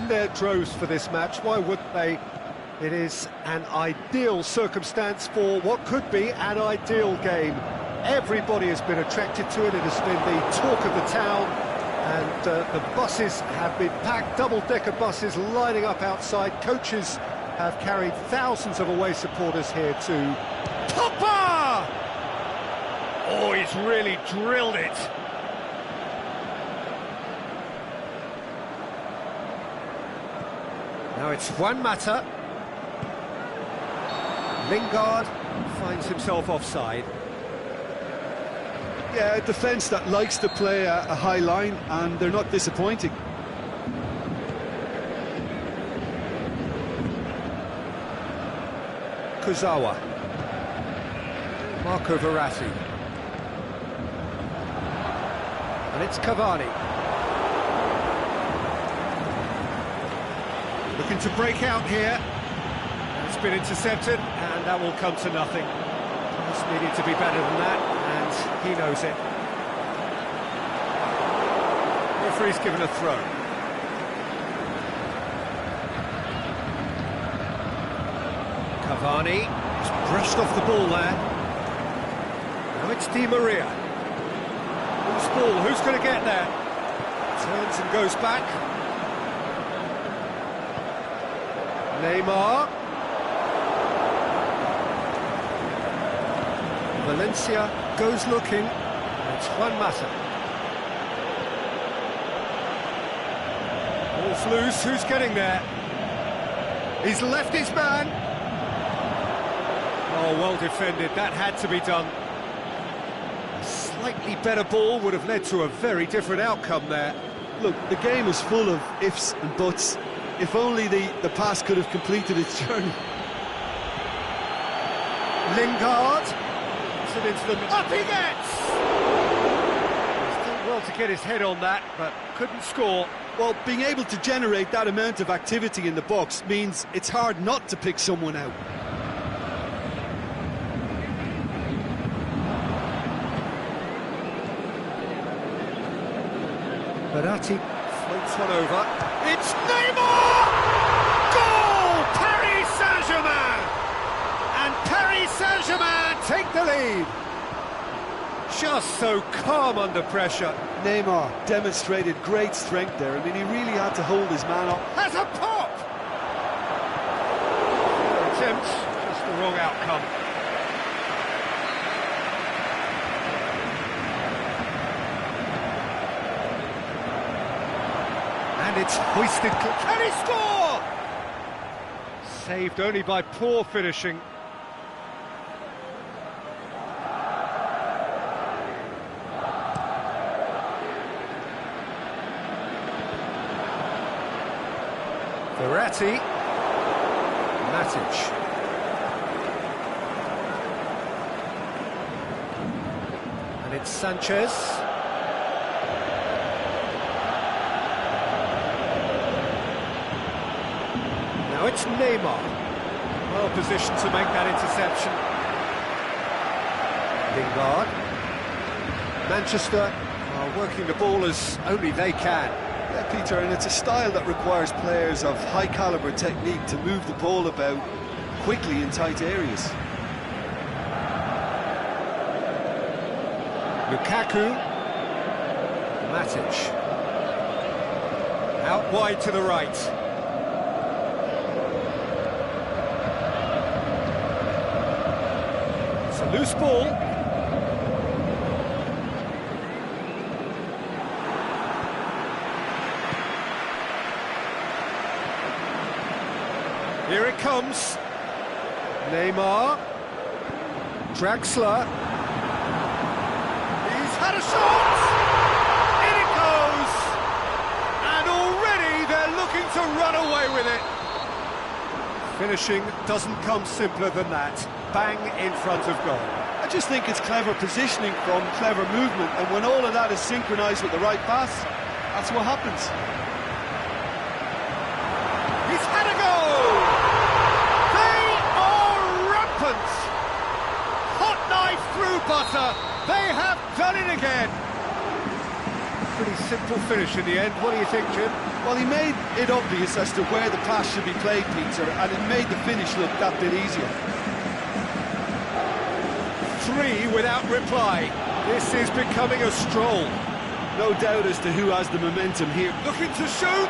in their droves for this match. Why wouldn't they? It is an ideal circumstance for what could be an ideal game. Everybody has been attracted to it. It has been the talk of the town, and the buses have been packed, double-decker buses lining up outside. Coaches have carried thousands of away supporters here too. Popper! Oh, he's really drilled it. Now it's Juan Mata. Lingard finds himself offside. Yeah, a defence that likes to play a high line, and they're not disappointing. Kurzawa. Marco Verratti. And it's Cavani. Looking to break out here. It's been intercepted, and that will come to nothing. Just needed to be better than that, and he knows it. Referee's given a throw. Cavani just brushed off the ball there. Now it's Di Maria. Loose ball, who's going to get there? Turns and goes back. Neymar. Valencia goes looking. It's Juan Mata. Ball's loose, who's getting there? He's left his man. Oh, well defended, that had to be done. A slightly better ball would have led to a very different outcome there. Look, the game is full of ifs and buts. If only the pass could have completed its journey. Lingard. It into the... Up he gets! He's done well to get his head on that, but couldn't score. Well, being able to generate that amount of activity in the box means it's hard not to pick someone out. Verratti floats one over. It's Neymar! Goal! Paris Saint-Germain! And Paris Saint-Germain take the lead. Just so calm under pressure. Neymar demonstrated great strength there. I mean, he really had to hold his man up. Has a pop! Attempt, just the wrong outcome. And it's hoisted. Can he score? Saved only by poor finishing. Verratti. Matic. And it's Sanchez. Now it's Neymar. Well positioned to make that interception. Lingard. Manchester are working the ball as only they can. Yeah, Peter, and it's a style that requires players of high-caliber technique to move the ball about quickly in tight areas. Lukaku. Matic. Out wide to the right. It's a loose ball. Here it comes. Neymar. Draxler. He's had a shot! In it goes! And already they're looking to run away with it. Finishing doesn't come simpler than that. Bang in front of goal. I just think it's clever positioning from clever movement, and when all of that is synchronised with the right pass, that's what happens. He's had a go! They are rampant! Hot knife through butter. They have done it again. pretty simple finish in the end. What do you think, Jim? Well, he made it obvious as to where the pass should be played, Peter, and it made the finish look that bit easier. 3 without reply. This is becoming a stroll. No doubt as to who has the momentum here. Looking to shoot!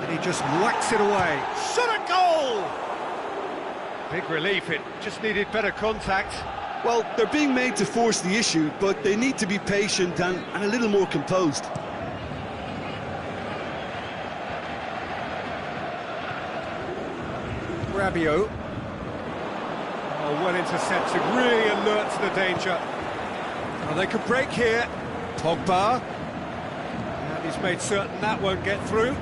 He just whacks it away. Shot a goal! Big relief, it just needed better contact. Well, they're being made to force the issue, but they need to be patient and a little more composed. Rabiot. Oh, well intercepted, really alert to the danger. Well, they could break here. Pogba. And he's made certain that won't get through.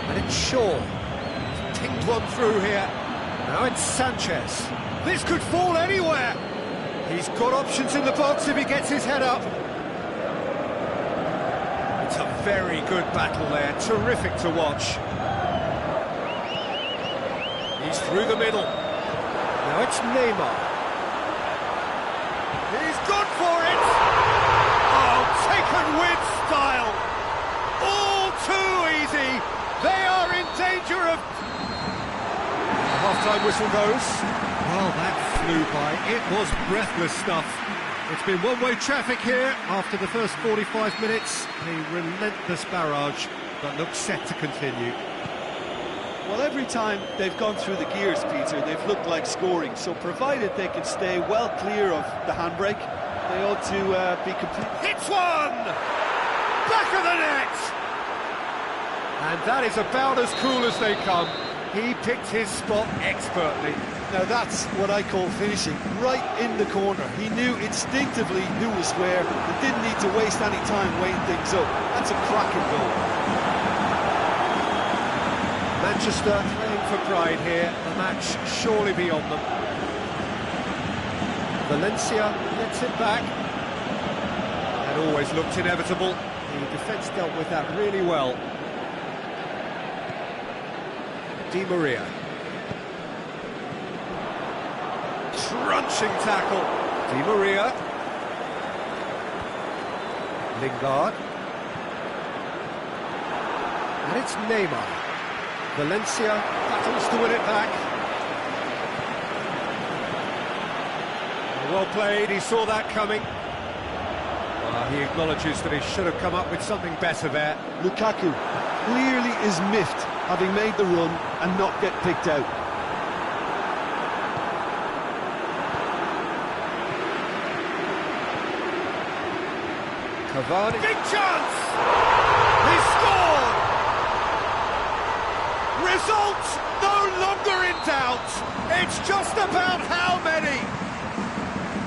And it's Shaw. He's pinged one through here. Now it's Sanchez. This could fall anywhere. He's got options in the box if he gets his head up. It's a very good battle there. Terrific to watch. He's through the middle. Now it's Neymar. He's gone for it! Oh, taken with style! All too easy! They are in danger of... Half-time whistle goes. Well, that flew by. It was breathless stuff. It's been one-way traffic here after the first 45 minutes. A relentless barrage that looks set to continue. Well, every time they've gone through the gears, Peter, they've looked like scoring. So provided they can stay well clear of the handbrake, they ought to be complete. Hits one! Back of the net! And that is about as cool as they come. He picked his spot expertly. Now that's what I call finishing, right in the corner. He knew instinctively who was where and didn't need to waste any time weighing things up. That's a cracking goal. Manchester playing for pride here. The match surely beyond them. Valencia gets it back. That always looked inevitable. The defence dealt with that really well. Di Maria. Crunching tackle. Di Maria. Lingard. And it's Neymar. Valencia battles to win it back. Well played, he saw that coming. He acknowledges that he should have come up with something better there. Lukaku clearly is miffed, having made the run and not get picked out. Cavani. Big chance! He scored! Result no longer in doubt. It's just about how many.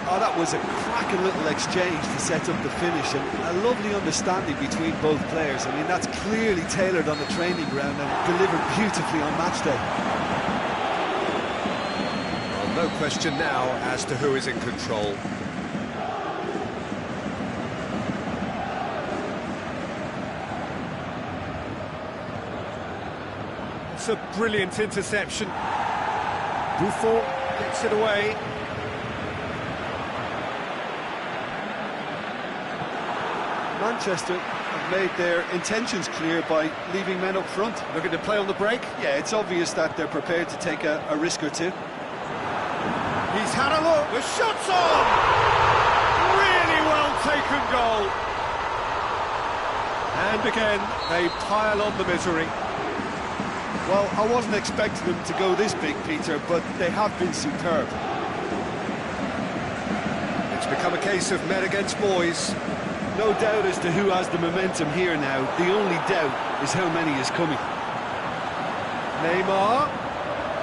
Oh, that was a cracking little exchange to set up the finish, and a lovely understanding between both players. I mean, that's clearly tailored on the training ground and delivered beautifully on match day. Well, no question now as to who is in control. It's a brilliant interception. Buffon gets it away. Manchester have made their intentions clear by leaving men up front. Looking to play on the break. Yeah, it's obvious that they're prepared to take a risk or two. He's had a look, the shot's on! Really well taken goal. And again, they pile on the misery. Well, I wasn't expecting them to go this big, Peter, but they have been superb. It's become a case of men against boys. No doubt as to who has the momentum here now. The only doubt is how many is coming. Neymar.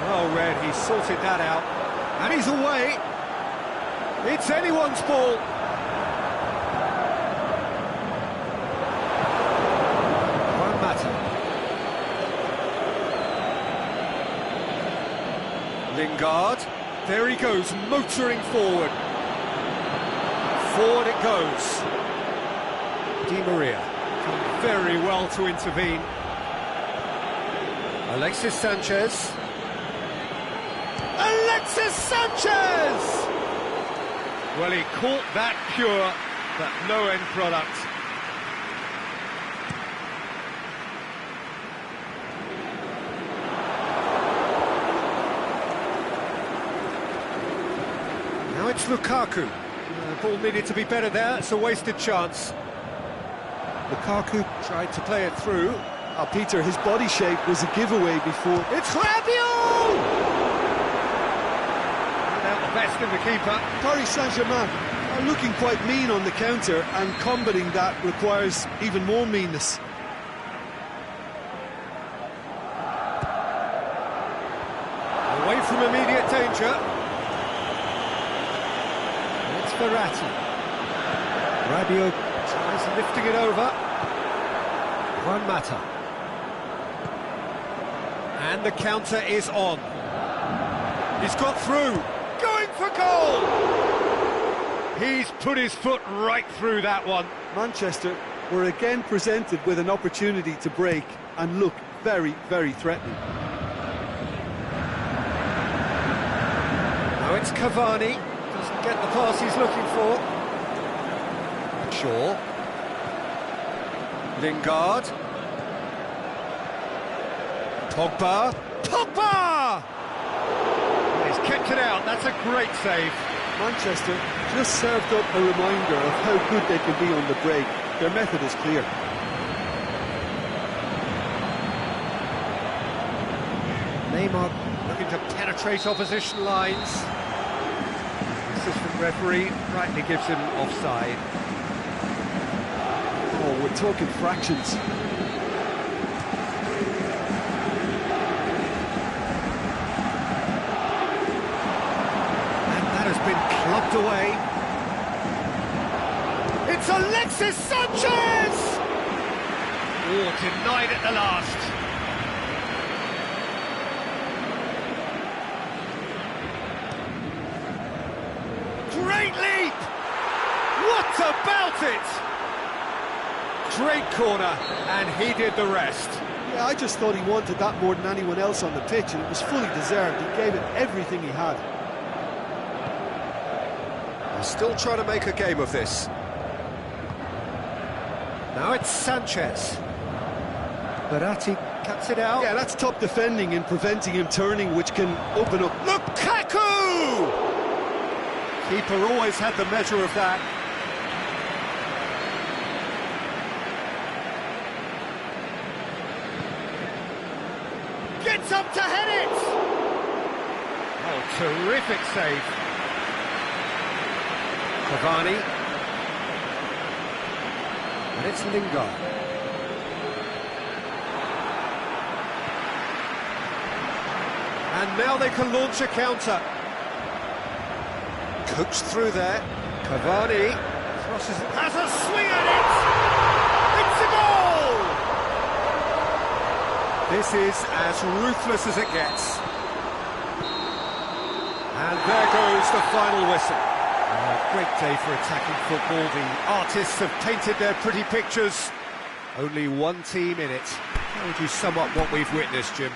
Well read, he sorted that out. And he's away. It's anyone's ball. Won't matter. Lingard. Lingard, there he goes, motoring forward. Forward it goes. Di Maria, done very well to intervene. Alexis Sanchez. Alexis Sanchez! Well, he caught that pure, but no end product. Now it's Lukaku. The ball needed to be better there, it's a wasted chance. Lukaku tried to play it through. Peter, his body shape was a giveaway before. It's Rabiot! Without the best in the keeper. Paris Saint-Germain are looking quite mean on the counter, and combating that requires even more meanness. Away from immediate danger. It's Verratti. Rabiot tries lifting it over. Juan Mata. And the counter is on. He's got through. Going for goal! He's put his foot right through that one. Manchester were again presented with an opportunity to break and look very, very threatening. Now it's Cavani. Doesn't get the pass he's looking for. Shaw. Lingard. Pogba. Pogba! He's kept it out. That's a great save. Manchester just served up a reminder of how good they can be on the break. Their method is clear. Neymar looking to penetrate opposition lines. Assistant referee rightly gives him offside. Oh, we're talking fractions. And that has been clubbed away. It's Alexis Sanchez! Oh, denied at the last. Great leap! What about it? Great corner, and he did the rest. Yeah, I just thought he wanted that more than anyone else on the pitch, and it was fully deserved. He gave it everything he had. They're still trying to make a game of this. Now it's Sanchez. Verratti cuts it out. Yeah, that's top defending and preventing him turning, which can open up. Lukaku! Keeper always had the measure of that. Gets up to head it! Oh, terrific save. Cavani. And it's Lingard. And now they can launch a counter. Coaxed through there. Cavani crosses it, has a swing at it! It's a goal! This is as ruthless as it gets. And there goes the final whistle. A great day for attacking football. The artists have painted their pretty pictures. Only one team in it. How would you sum up what we've witnessed, Jim?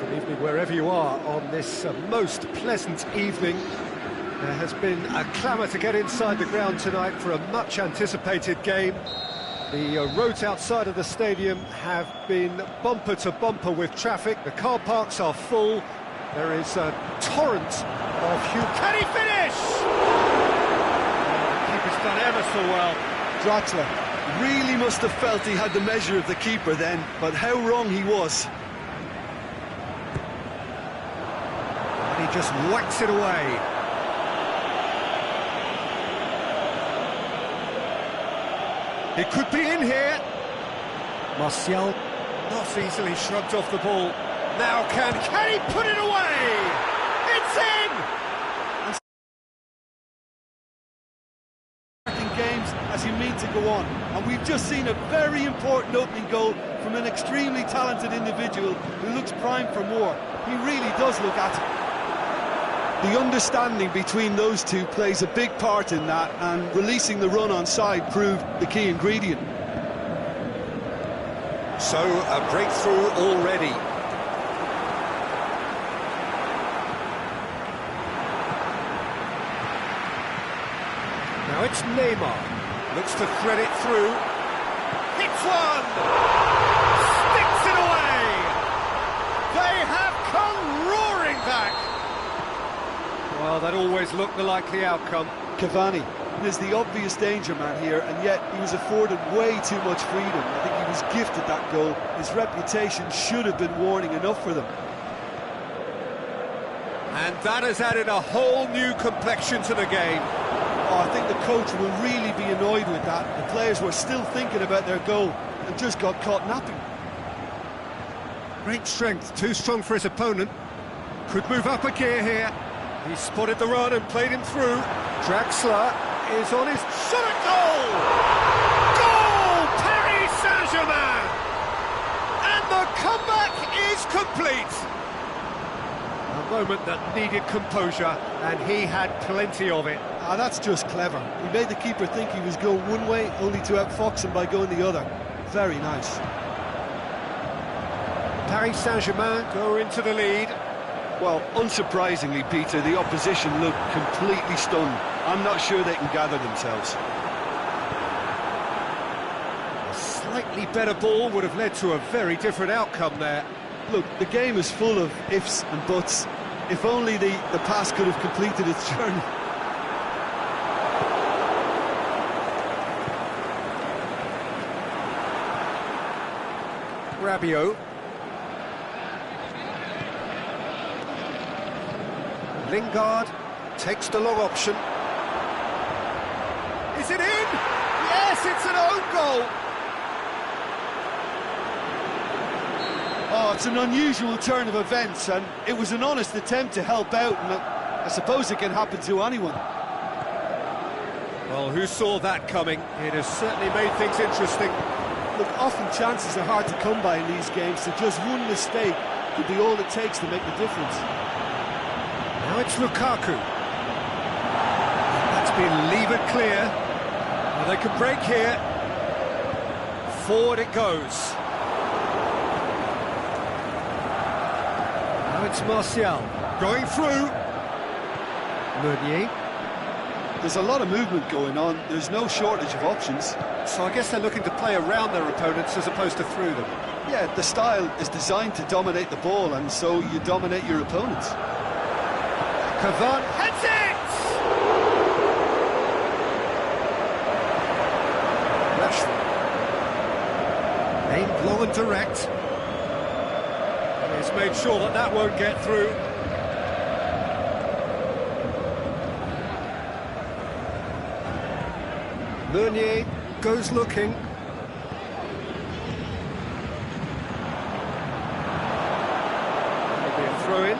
Good evening wherever you are on this most pleasant evening. There has been a clamour to get inside the ground tonight for a much-anticipated game. The roads outside of the stadium have been bumper to bumper with traffic. The car parks are full. There is a torrent of huge... Can he finish? The keeper's done ever so well. Draxler really must have felt he had the measure of the keeper then, but how wrong he was. And he just whacks it away. He could be in here. Martial not easily shrugged off the ball. Now can he put it away? It's in! Games as he means to go on, and we've just seen a very important opening goal from an extremely talented individual who looks primed for more. He really does look at it. The understanding between those two plays a big part in that, and releasing the run on side proved the key ingredient. So a breakthrough already. Now it's Neymar, looks to thread it through, hits one, sticks it away, they have come roaring back. Well, that always looked the likely outcome. Cavani is the obvious danger man here, and yet he was afforded way too much freedom. I think he was gifted that goal. His reputation should have been warning enough for them. And that has added a whole new complexion to the game. Oh, I think the coach will really be annoyed with that. The players were still thinking about their goal and just got caught napping. Great strength, too strong for his opponent. Could move up a gear here. He spotted the run and played him through. Draxler is on his shot at goal! Goal! Paris Saint-Germain! And the comeback is complete. A moment that needed composure, and he had plenty of it. Ah, that's just clever. He made the keeper think he was going one way, only to outfox him by going the other. Very nice. Paris Saint-Germain go into the lead. Well, unsurprisingly, Peter, the opposition looked completely stunned. I'm not sure they can gather themselves. A slightly better ball would have led to a very different outcome there. Look, the game is full of ifs and buts. If only the pass could have completed its journey. Rabiot. Lingard takes the long option. Is it in? Yes, it's an own goal. Oh, it's an unusual turn of events, and it was an honest attempt to help out, and I suppose it can happen to anyone. Well, who saw that coming? It has certainly made things interesting. Look, often chances are hard to come by in these games, so just one mistake could be all it takes to make the difference. Now it's Lukaku. That's been levered clear. Well, they can break here. Forward it goes. Now it's Martial. Going through. Meunier. There's a lot of movement going on. There's no shortage of options. So I guess they're looking to play around their opponents as opposed to through them. Yeah, the style is designed to dominate the ball, and so you dominate your opponents. Cavani heads it! Rashford. Aimed long and direct. And he's made sure that that won't get through. Meunier goes looking. There'll be a throw-in.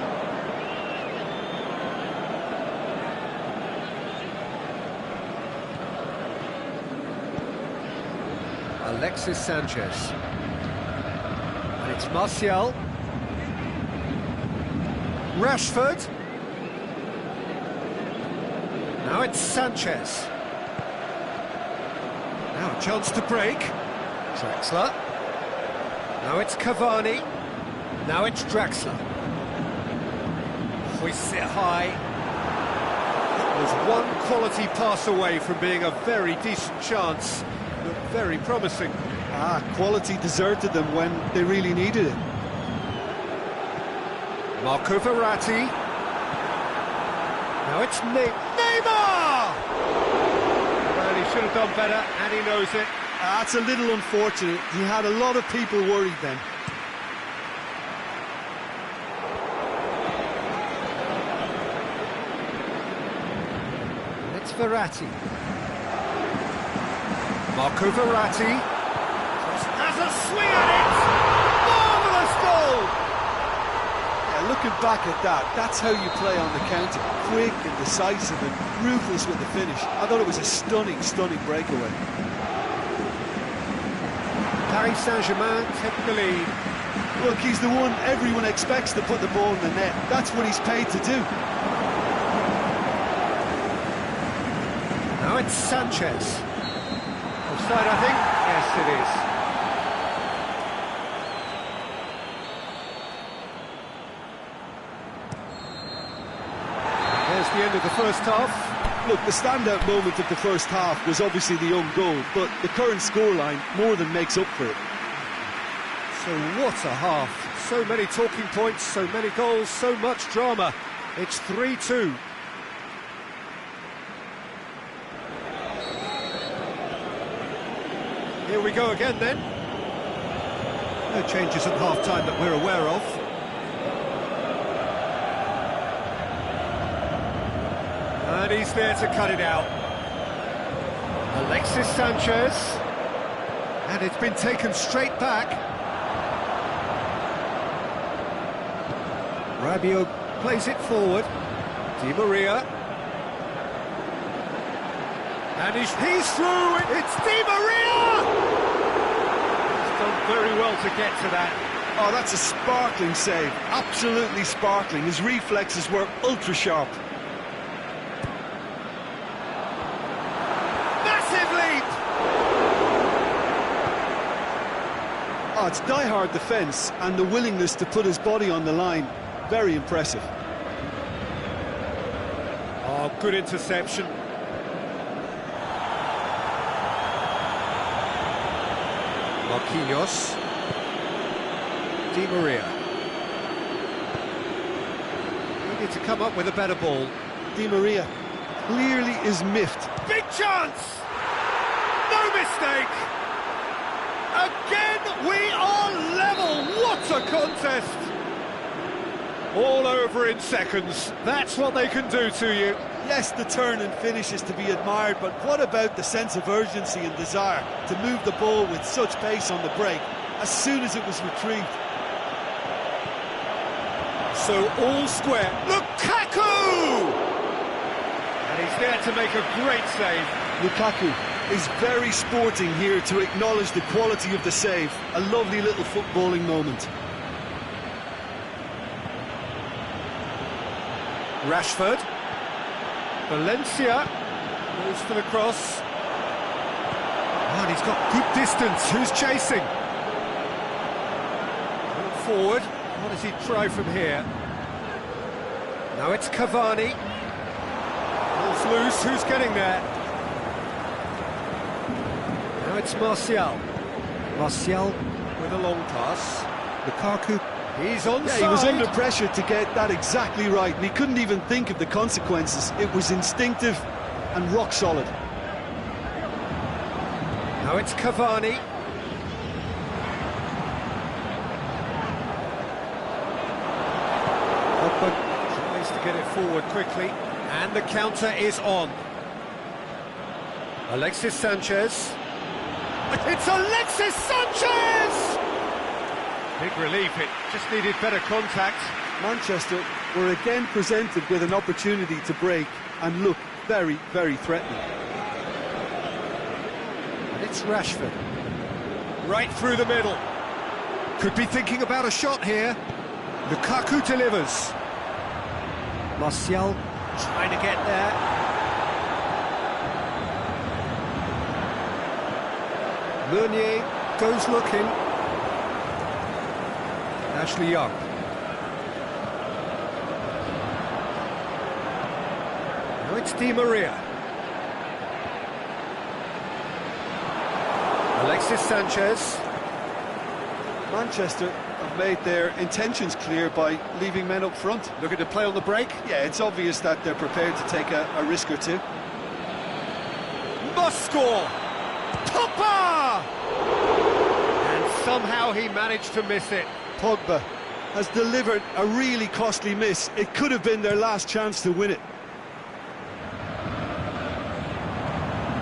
Alexis Sanchez. And it's Martial. Rashford. Now it's Sanchez. Now a chance to break. Draxler. Now it's Cavani. Now it's Draxler. Hoists it high. Was one quality pass away from being a very decent chance. Looked very promising. Quality deserted them when they really needed it. Marco Verratti. Now it's Neymar! Well, he should have done better, and he knows it. That's a little unfortunate. He had a lot of people worried then. It's Verratti. Marco Verratti has a swing at it! Marvellous goal! Yeah, looking back at that, that's how you play on the counter. Quick and decisive and ruthless with the finish. I thought it was a stunning, stunning breakaway. Paris Saint-Germain take the lead. Look, he's the one everyone expects to put the ball in the net. That's what he's paid to do. Now it's Sanchez. Offside, I think? Yes, it is. There's the end of the first half. Look, the standout moment of the first half was obviously the own goal, but the current scoreline more than makes up for it. So what a half. So many talking points, so many goals, so much drama. It's 3-2. Here we go again then. No changes at half-time that we're aware of. And he's there to cut it out. Alexis Sanchez. And it's been taken straight back. Rabiot plays it forward. Di Maria. And he's through. It's Di Maria! He's done very well to get to that. Oh, that's a sparkling save. Absolutely sparkling. His reflexes were ultra-sharp. Massive leap! Oh, it's die-hard defence and the willingness to put his body on the line. Very impressive. Oh, good interception. Marquinhos. Di Maria. Needed to come up with a better ball. Di Maria clearly is miffed. Big chance! No mistake! Again, we are level! What a contest! All over in seconds. That's what they can do to you. Yes, the turn and finish is to be admired, but what about the sense of urgency and desire to move the ball with such pace on the break as soon as it was retrieved? So all square. Lukaku! And he's there to make a great save. Lukaku is very sporting here to acknowledge the quality of the save. A lovely little footballing moment. Rashford. Valencia goes for the cross. Oh, and he's got good distance. Who's chasing? Going forward. What does he try from here? Now it's Cavani. Ball's loose. Who's getting there? Now it's Martial. Martial with a long pass. Lukaku. He's onside. Yeah, he was under pressure to get that exactly right, and he couldn't even think of the consequences. It was instinctive and rock solid. Now it's Cavani. Pogba tries to get it forward quickly, and the counter is on. Alexis Sanchez. It's Alexis Sanchez! Big relief, it just needed better contact. Manchester were again presented with an opportunity to break and look very, very threatening. And it's Rashford. Right through the middle. Could be thinking about a shot here. Lukaku delivers. Martial trying to get there. Meunier goes looking. Ashley Young. Now it's Di Maria. Alexis Sanchez. Manchester have made their intentions clear by leaving men up front. Looking to play on the break. Yeah, it's obvious that they're prepared to take a risk or two. Must score! Pogba! And somehow he managed to miss it. Pogba has delivered a really costly miss. It could have been their last chance to win it.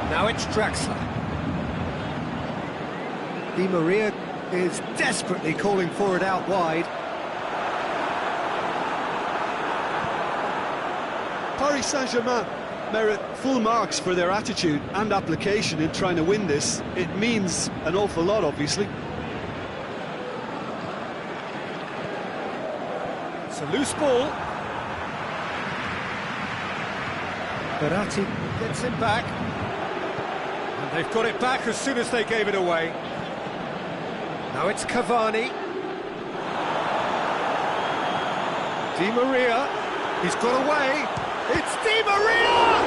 Now it's Draxler. Di Maria is desperately calling for it out wide. Paris Saint-Germain merit full marks for their attitude and application in trying to win this. It means an awful lot, obviously. It's a loose ball. Berratti gets him back. And they've got it back as soon as they gave it away. Now it's Cavani. Di Maria. He's got away. It's Di Maria!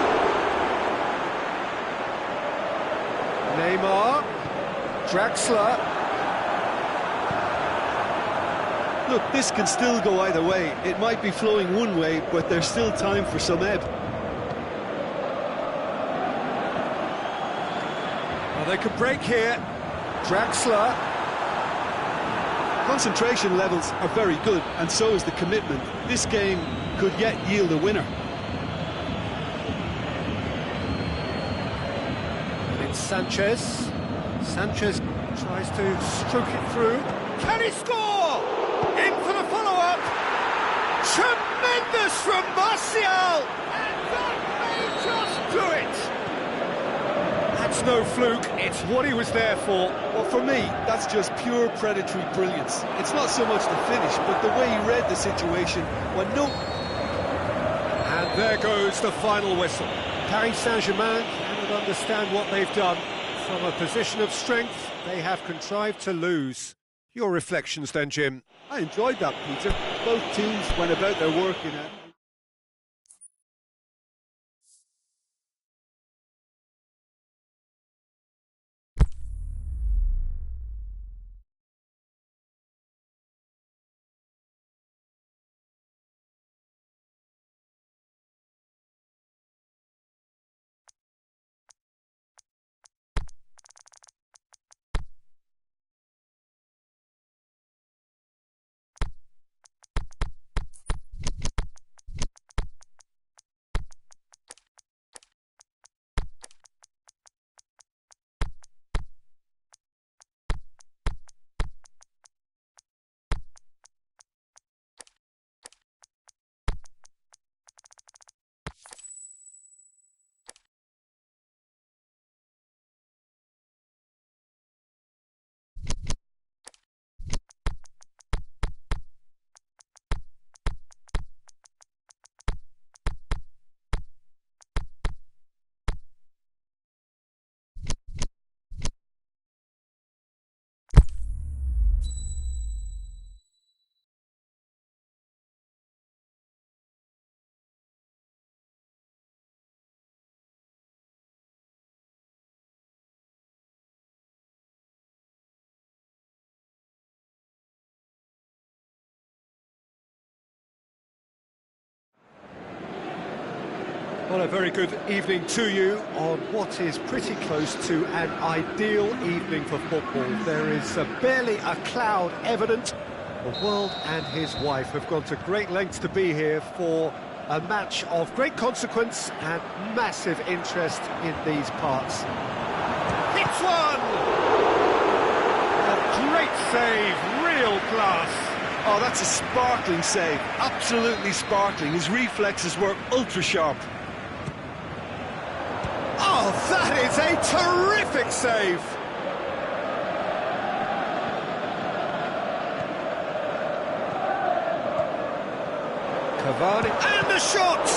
Neymar. Draxler. Look, this can still go either way. It might be flowing one way, but there's still time for some ebb. Well, they could break here. Draxler. Concentration levels are very good, and so is the commitment. This game could yet yield a winner. And it's Sanchez. Sanchez tries to stroke it through. Can he score? In for the follow-up. Tremendous from Martial! And that may just do it! That's no fluke, it's what he was there for. Well, for me, that's just pure predatory brilliance. It's not so much the finish, but the way he read the situation when And there goes the final whistle. Paris Saint-Germain cannot understand what they've done. From a position of strength, they have contrived to lose. Your reflections then, Jim? I enjoyed that, Peter. Both teams went about their work in a... Well, a very good evening to you on what is pretty close to an ideal evening for football. There is barely a cloud evident. The world and his wife have gone to great lengths to be here for a match of great consequence and massive interest in these parts. Hits one! A great save, real class. Oh, that's a sparkling save. Absolutely sparkling. His reflexes were ultra-sharp. Oh, that is a terrific save! Cavani, and the shot!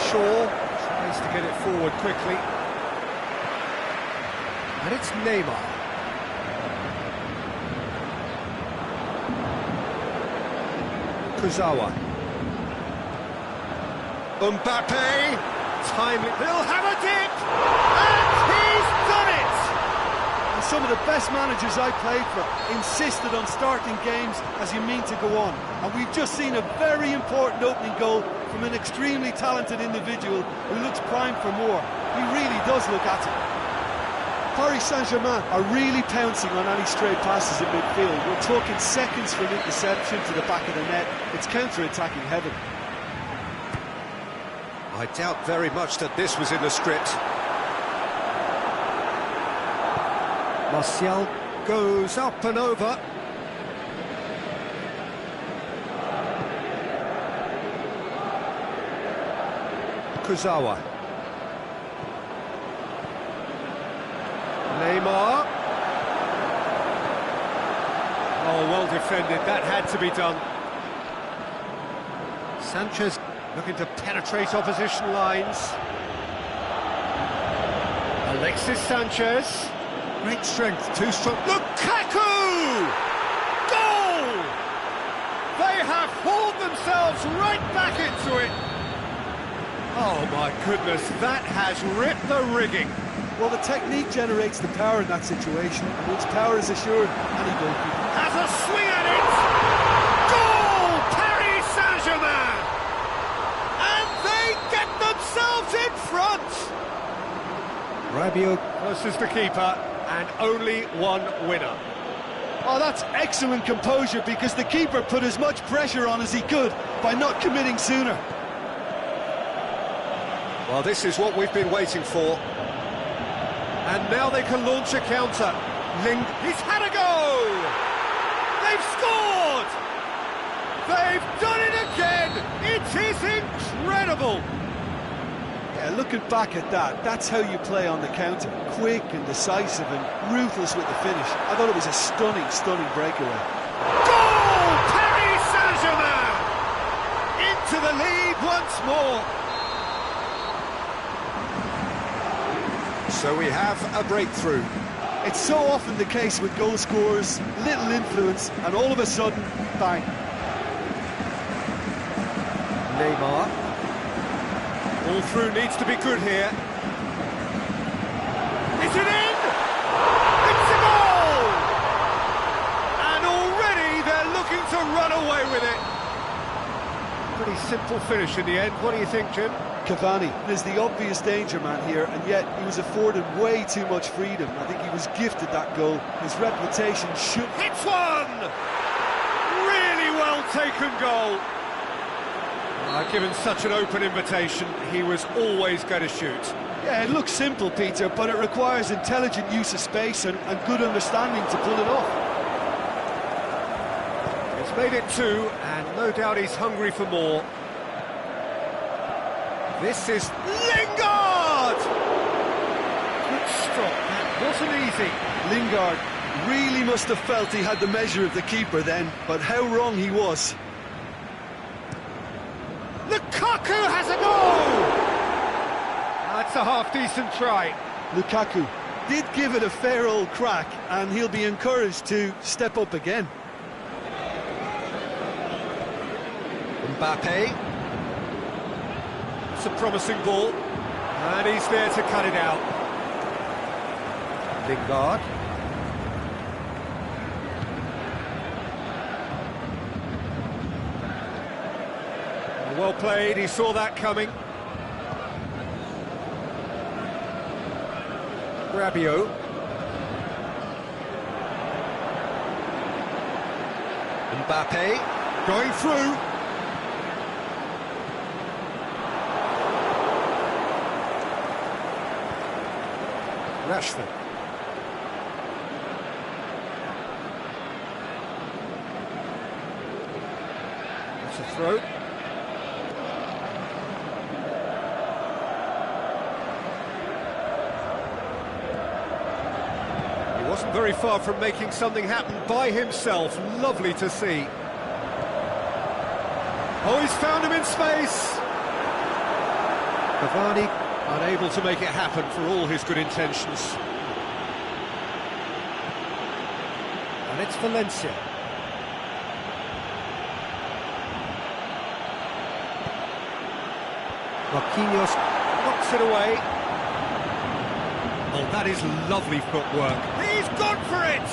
Shaw tries to get it forward quickly. And it's Neymar. Kurzawa. Mbappe, timely, he'll have a dip, and he's done it! And some of the best managers I played for insisted on starting games as you mean to go on. And we've just seen a very important opening goal from an extremely talented individual who looks primed for more. He really does look at it. Paris Saint-Germain are really pouncing on any stray passes in midfield. We're talking seconds from interception to the back of the net. It's counter-attacking heaven. I doubt very much that this was in the script. Martial goes up and over. Kurzawa. Neymar. Oh, well defended. That had to be done. Sanchez looking to penetrate opposition lines. Alexis Sanchez. Great strength, too strong. Lukaku! Goal! They have hauled themselves right back into it. Oh my goodness, that has ripped the rigging. Well, the technique generates the power in that situation, and once power is assured, any goalkeeper has a swing at it! Goal! Paris Saint-Germain! And they get themselves in front! Rabiot versus the keeper, and only one winner. Oh, that's excellent composure, because the keeper put as much pressure on as he could by not committing sooner. Well, this is what we've been waiting for. And now they can launch a counter. He's had a go! They've scored! They've done it again! It is incredible! Yeah, looking back at that, that's how you play on the counter. Quick and decisive and ruthless with the finish. I thought it was a stunning, stunning breakaway. Goal! Paris Saint-Germain! Into the lead once more. So we have a breakthrough. It's so often the case with goal scorers, little influence, and all of a sudden, bang. Neymar. All through needs to be good here. Is it in? It's a goal! And already they're looking to run away with it. Pretty simple finish in the end. What do you think, Jim? Cavani is the obvious danger man here, and yet he was afforded way too much freedom. I think he was gifted that goal. His reputation should... Hits one! Really well taken goal. Given such an open invitation, he was always going to shoot. Yeah, it looks simple, Peter, but it requires intelligent use of space and good understanding to pull it off. He's made it two, and no doubt he's hungry for more. This is Lingard! Good stop, that wasn't easy. Lingard really must have felt he had the measure of the keeper then, but how wrong he was. Lukaku has a goal! That's a half-decent try. Lukaku did give it a fair old crack, and he'll be encouraged to step up again. Mbappe. It's a promising ball, and he's there to cut it out. Lingard. Well played, he saw that coming. Rabiot. Mbappe going through. Rashford. That's a throw. He wasn't very far from making something happen by himself. Lovely to see. Oh, he's found him in space. Cavani unable to make it happen for all his good intentions. And it's Valencia. Marquinhos knocks it away. Oh, that is lovely footwork. He's gone for it!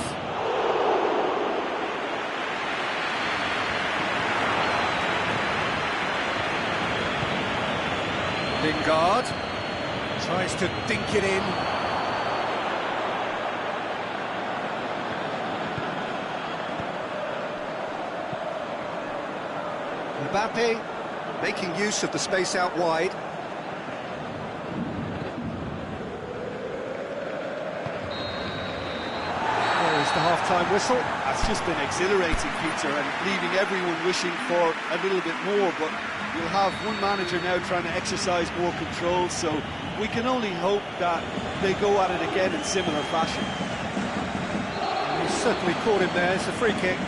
Lingard tries to dink it in. Mbappe making use of the space out wide. There is the half-time whistle. That's just been exhilarating, Peter, and leaving everyone wishing for a little bit more, but you'll have one manager now trying to exercise more control, so we can only hope that they go at it again in similar fashion. He's certainly caught him there. It's a free kick.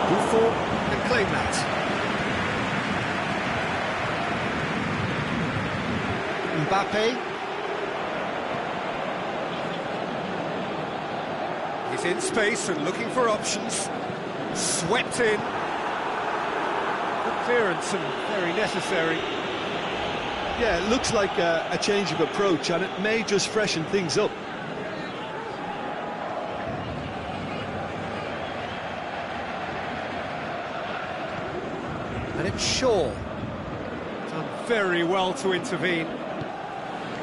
Buffon can claim that. Mbappe. He's in space and looking for options. Swept in. Good clearance and very necessary. Yeah, it looks like a change of approach, and it may just freshen things up. And it's Shaw. Done very well to intervene.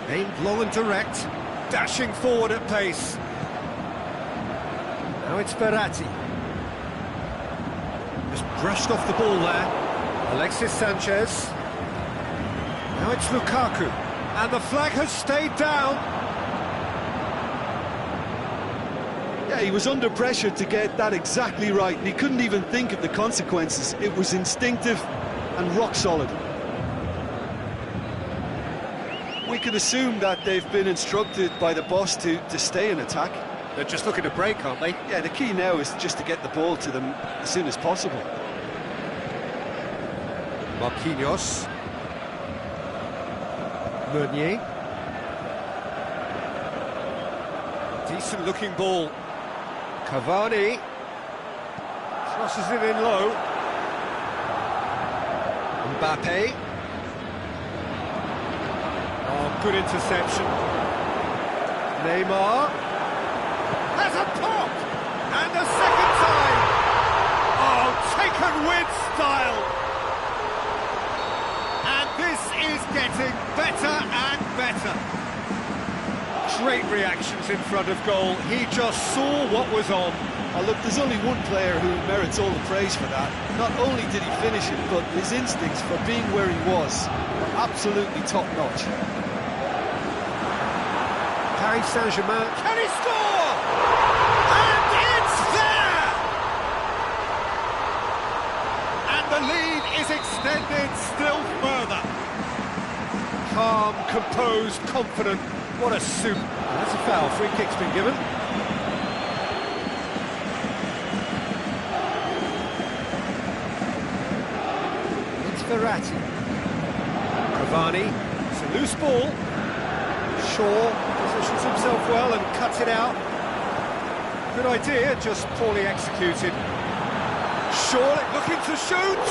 Aimed long and direct, dashing forward at pace. Now it's Verratti. Just brushed off the ball there. Alexis Sanchez. Now it's Lukaku. And the flag has stayed down. Yeah, he was under pressure to get that exactly right, and he couldn't even think of the consequences. It was instinctive and rock solid. We can assume that they've been instructed by the boss to stay in attack. They're just looking to break, aren't they? Yeah, the key now is just to get the ball to them as soon as possible. Marquinhos. Meunier. Decent looking ball. Cavani. Crosses it in low. Mbappe. Oh, good interception. Neymar. Has a pop! And a second time! Oh, taken with style! And this is getting better and better. Great reactions in front of goal. He just saw what was on. Oh, look, there's only one player who merits all the praise for that. Not only did he finish it, but his instincts for being where he was were absolutely top-notch. Paris Saint-Germain, can he score? And it's there! And the lead is extended still further. Calm, composed, confident. What a soup. That's a foul. Free kick's been given. It's Verratti. Cavani. It's a loose ball. Shaw positions himself well and cuts it out. Good idea, just poorly executed. Shaw looking to shoot.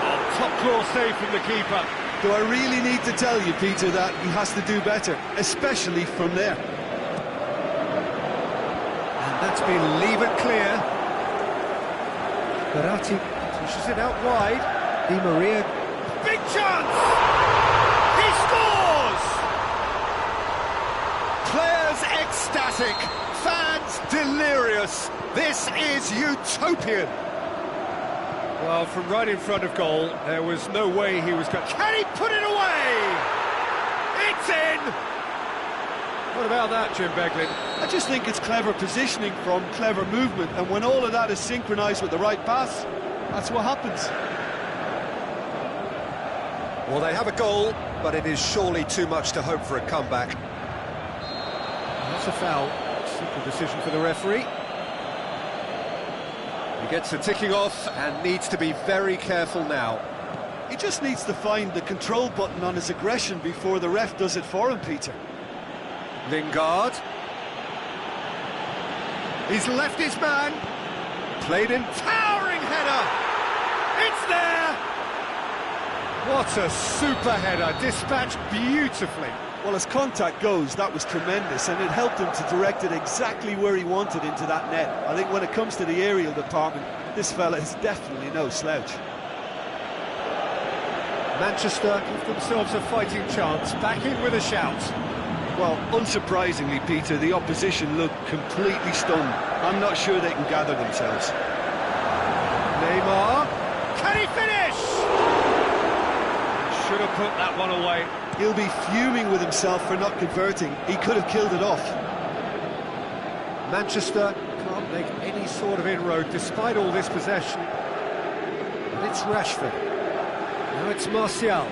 Oh, top claw save from the keeper. Do I really need to tell you, Peter, that he has to do better, especially from there? And that's been levered clear. Verratti pushes it out wide. Di Maria. Big chance! He scores! Players ecstatic, fans delirious. This is utopian. Well, from right in front of goal, there was no way he was going... Can he put it away? It's in! What about that, Jim Beglin? I just think it's clever positioning from clever movement, and when all of that is synchronised with the right pass, that's what happens. Well, they have a goal, but it is surely too much to hope for a comeback. That's a foul. Simple decision for the referee. He gets the ticking off and needs to be very careful now. He just needs to find the control button on his aggression before the ref does it for him, Peter. Lingard. He's left his man. Played in, towering header. It's there. What a super header, dispatched beautifully. Well, as contact goes, that was tremendous, and it helped him to direct it exactly where he wanted into that net. I think when it comes to the aerial department, this fella is definitely no slouch. Manchester give themselves a fighting chance, back in with a shout. Well, unsurprisingly, Peter, the opposition look completely stunned. I'm not sure they can gather themselves. Neymar, can he finish? Should have put that one away. He'll be fuming with himself for not converting. He could have killed it off. Manchester can't make any sort of inroad despite all this possession. And it's Rashford. Now it's Martial.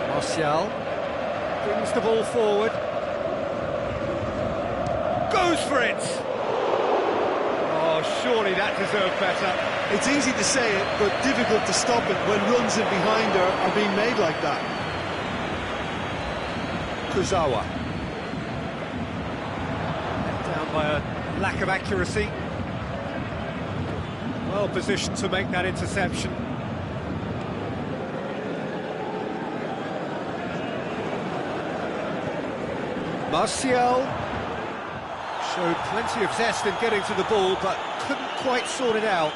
Martial brings the ball forward. Goes for it! Oh, surely that deserved better. It's easy to say it, but difficult to stop it when runs in behind are being made like that. Kurzawa. Down by a lack of accuracy. Well positioned to make that interception. Martial showed plenty of zest in getting to the ball, but couldn't quite sort it out.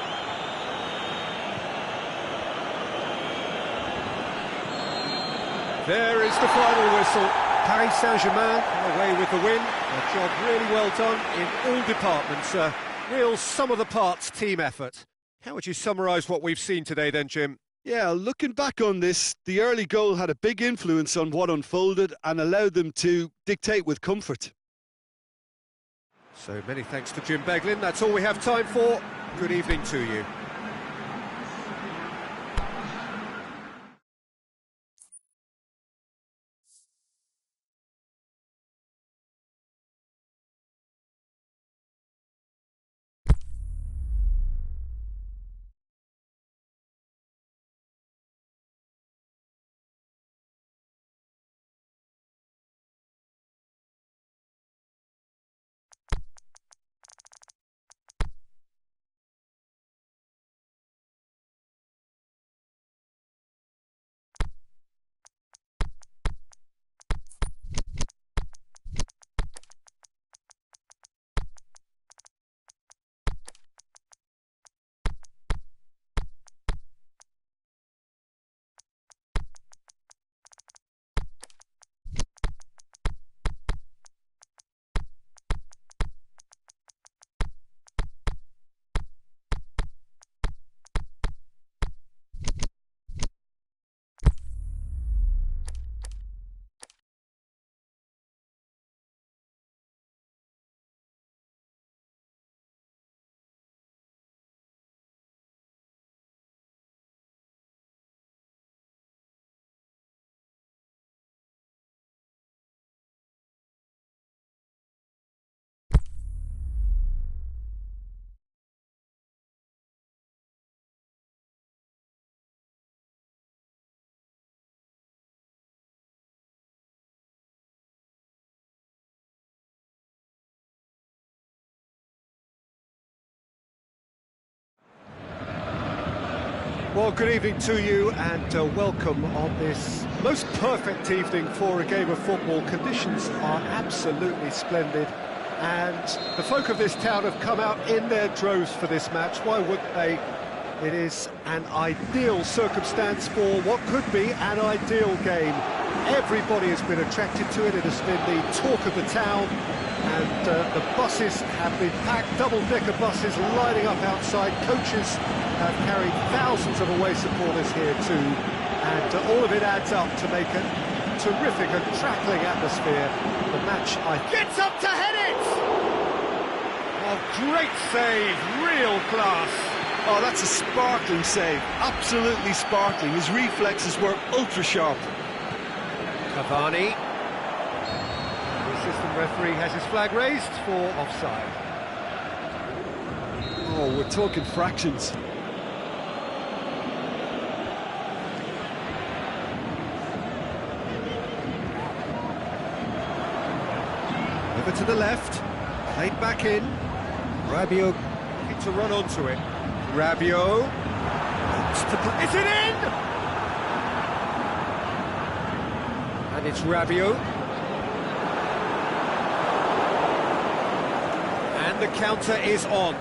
There is the final whistle. Paris Saint-Germain away with the win. A job really well done in all departments. A real sum-of-the-parts team effort. How would you summarise what we've seen today then, Jim? Yeah, looking back on this, the early goal had a big influence on what unfolded and allowed them to dictate with comfort. So many thanks to Jim Beglin. That's all we have time for. Good evening to you. Well, good evening to you and welcome on this most perfect evening for a game of football. Conditions are absolutely splendid and the folk of this town have come out in their droves for this match. Why wouldn't they? It is an ideal circumstance for what could be an ideal game. Everybody has been attracted to it. It has been the talk of the town. And the buses have been packed, double-decker buses lining up outside. Coaches have carried thousands of away supporters here too. And all of it adds up to make a terrific and crackling atmosphere. The match, gets up to head it! Oh, great save, real class. Oh, that's a sparkling save, absolutely sparkling. His reflexes were ultra-sharp. Cavani. assistant referee has his flag raised for offside. Oh, we're talking fractions. Over to the left, played back in. Rabiot looking to run onto it. Rabiot, is it in? And it's Rabiot. And the counter is on.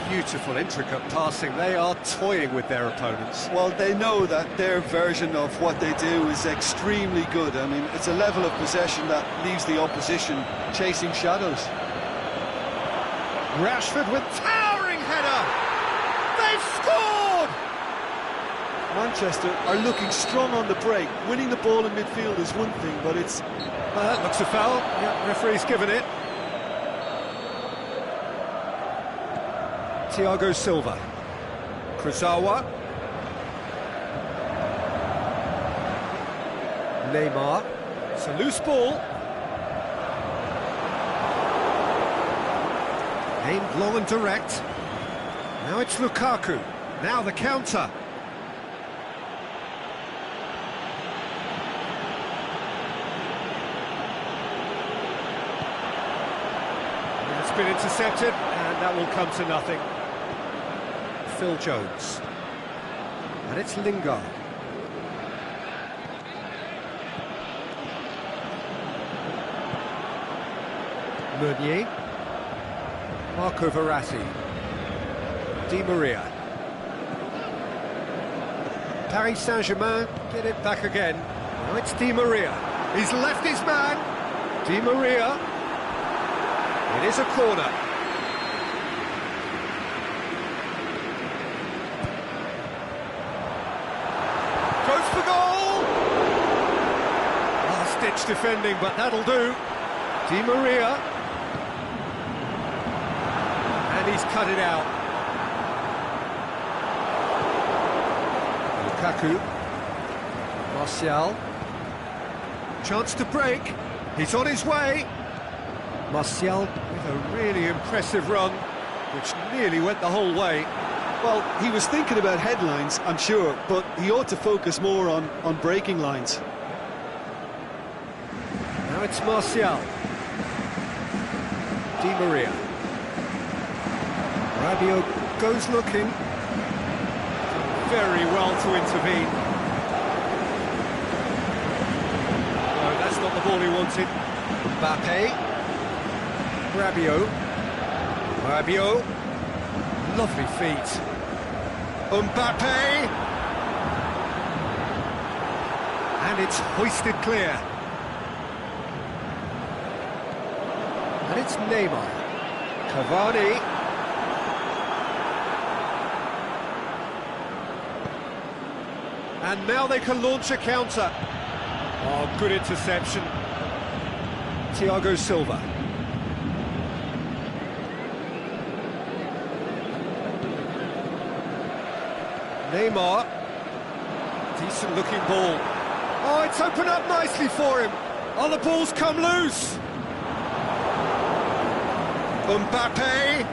Beautiful, intricate passing. They are toying with their opponents. Well, they know that their version of what they do is extremely good. I mean, it's a level of possession that leaves the opposition chasing shadows. Rashford with towering header! They've scored! Manchester are looking strong on the break. Winning the ball in midfield is one thing, but it's... That looks a foul. Yeah, referee's given it. Thiago Silva. Kurzawa. Neymar. It's a loose ball. Aimed long and direct. Now it's Lukaku. Now the counter. And it's been intercepted, and that will come to nothing. Phil Jones. And it's Lingard. Meunier. Marco Verratti. Di Maria. Paris Saint-Germain get it back again. Now it's Di Maria. He's left his man. Di Maria. It is a corner. Goes for goal! Last-ditch defending, but that'll do. Di Maria. And he's cut it out. Lukaku. Martial. Chance to break. He's on his way. Martial with a really impressive run, which nearly went the whole way. Well, he was thinking about headlines, I'm sure, but he ought to focus more on breaking lines. Now it's Martial. Di Maria. Rabiot goes looking. Very well to intervene. No, that's not the ball he wanted. Mbappe. Rabiot. Rabiot. Lovely feet. Mbappe! And it's hoisted clear. And it's Neymar. Cavani. And now they can launch a counter. Oh, good interception. Thiago Silva. Neymar. Decent looking ball. Oh, it's opened up nicely for him. Oh, the ball's come loose. Mbappe.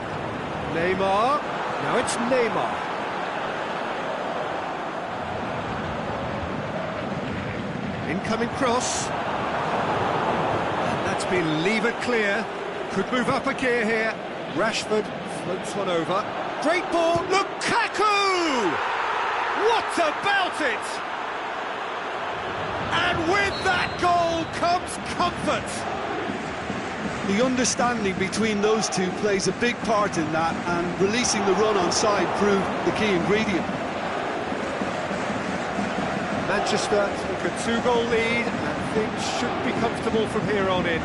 Neymar. Now it's Neymar. Incoming cross. And that's been levered clear. Could move up a gear here. Rashford floats one over. Great ball. Lukaku! What about it? And with that goal comes comfort. The understanding between those two plays a big part in that, and releasing the run on side proved the key ingredient. Manchester took a 2-goal lead, and things should be comfortable from here on in.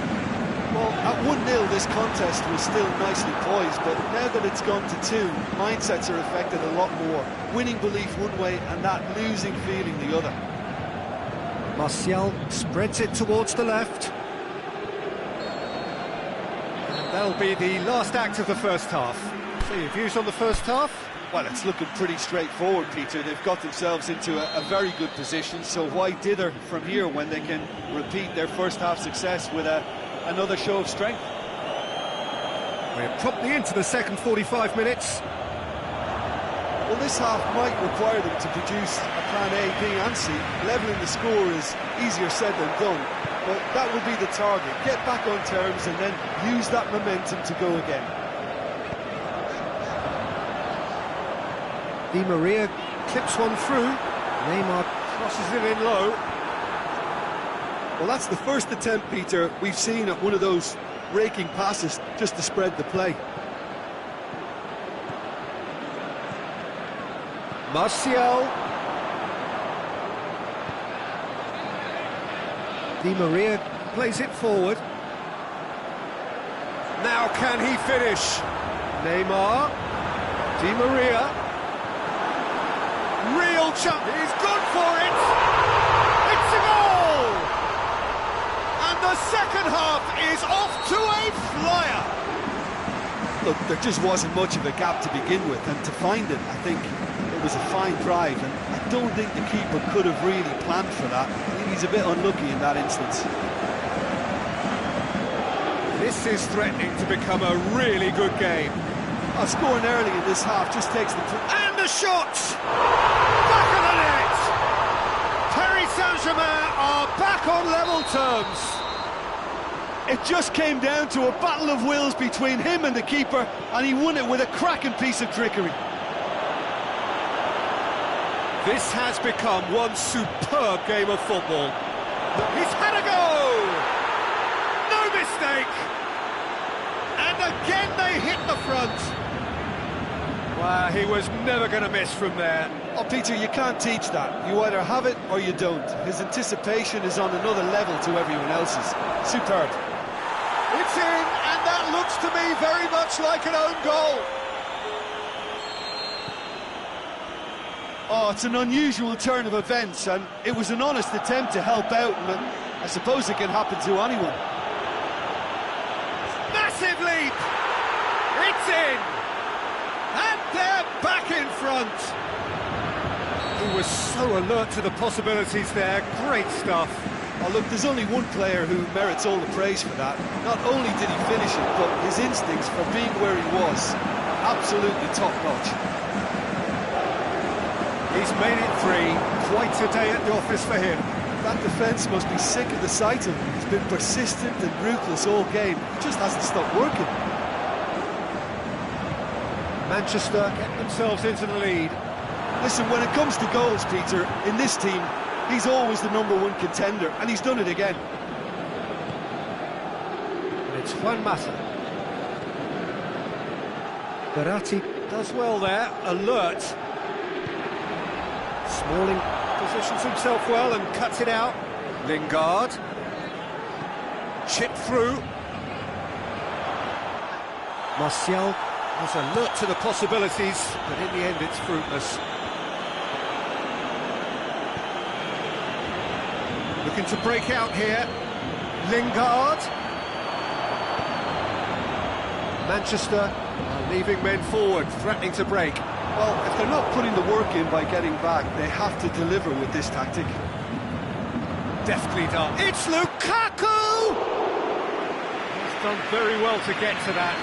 Well, at 1-0 this contest was still nicely poised, but now that it's gone to 2, mindsets are affected a lot more. Winning belief one way and that losing feeling the other. Martial spreads it towards the left. And that'll be the last act of the first half. So your views on the first half? Well, it's looking pretty straightforward, Peter. They've got themselves into a very good position, so why dither from here when they can repeat their first half success with another show of strength? We're promptly into the second 45 minutes. Well, this half might require them to produce a plan A, B and C. Levelling the score is easier said than done, but that will be the target. Get back on terms and then use that momentum to go again. Di Maria clips one through. Neymar crosses it in low. Well, that's the first attempt, Peter, we've seen at one of those raking passes just to spread the play. Martial. Di Maria plays it forward. Now can he finish? Neymar. Di Maria. Real chance. He's gone for it. It's a goal. And the second half is off to a flyer. Look, there just wasn't much of a gap to begin with, and to find it, I think it was a fine drive, and I don't think the keeper could have really planned for that. I think he's a bit unlucky in that instance. This is threatening to become a really good game. Scoring early in this half just takes them to... And a shot! Back of the net! Paris Saint-Germain are back on level terms. It just came down to a battle of wills between him and the keeper, and he won it with a cracking piece of trickery. This has become one superb game of football. He's had a go! No mistake! And again they hit the front. Wow, he was never going to miss from there. Oh, Peter, you can't teach that. You either have it or you don't. His anticipation is on another level to everyone else's. Superb. It's in, and that looks to me very much like an own goal. Oh, it's an unusual turn of events, and it was an honest attempt to help out, and I suppose it can happen to anyone. Massive leap! It's in! And they're back in front! He was so alert to the possibilities there. Great stuff. Oh, look, there's only one player who merits all the praise for that. Not only did he finish it, but his instincts for being where he was are absolutely top-notch. He's made it three. Quite a day at the office for him. That defence must be sick of the sight of him. He's been persistent and ruthless all game. He just hasn't stopped working. Manchester get themselves into the lead. Listen, when it comes to goals, Peter, in this team, he's always the #1 contender, and he's done it again. And it's Juan Mata. Verratti does well there, alert. Smalling positions himself well and cuts it out. Lingard. Chip through. Martial was alert to the possibilities, but in the end it's fruitless. Looking to break out here. Lingard. Manchester are leaving men forward, threatening to break. Well, if they're not putting the work in by getting back, they have to deliver with this tactic. Deftly done. It's Lukaku! He's done very well to get to that.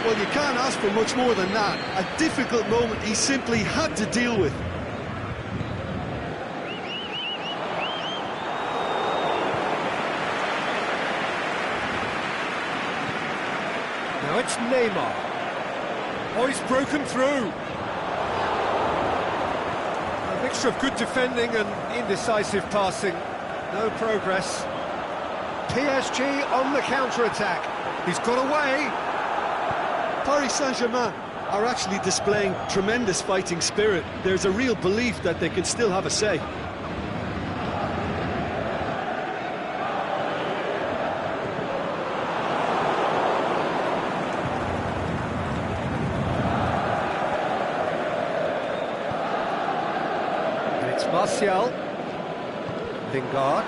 Well, you can't ask for much more than that. A difficult moment he simply had to deal with. Now it's Neymar. Oh, he's broken through. A mixture of good defending and indecisive passing. No progress. PSG on the counter-attack. He's got away. Paris Saint-Germain are actually displaying tremendous fighting spirit. There's a real belief that they can still have a say. And it's Martial. Lingard.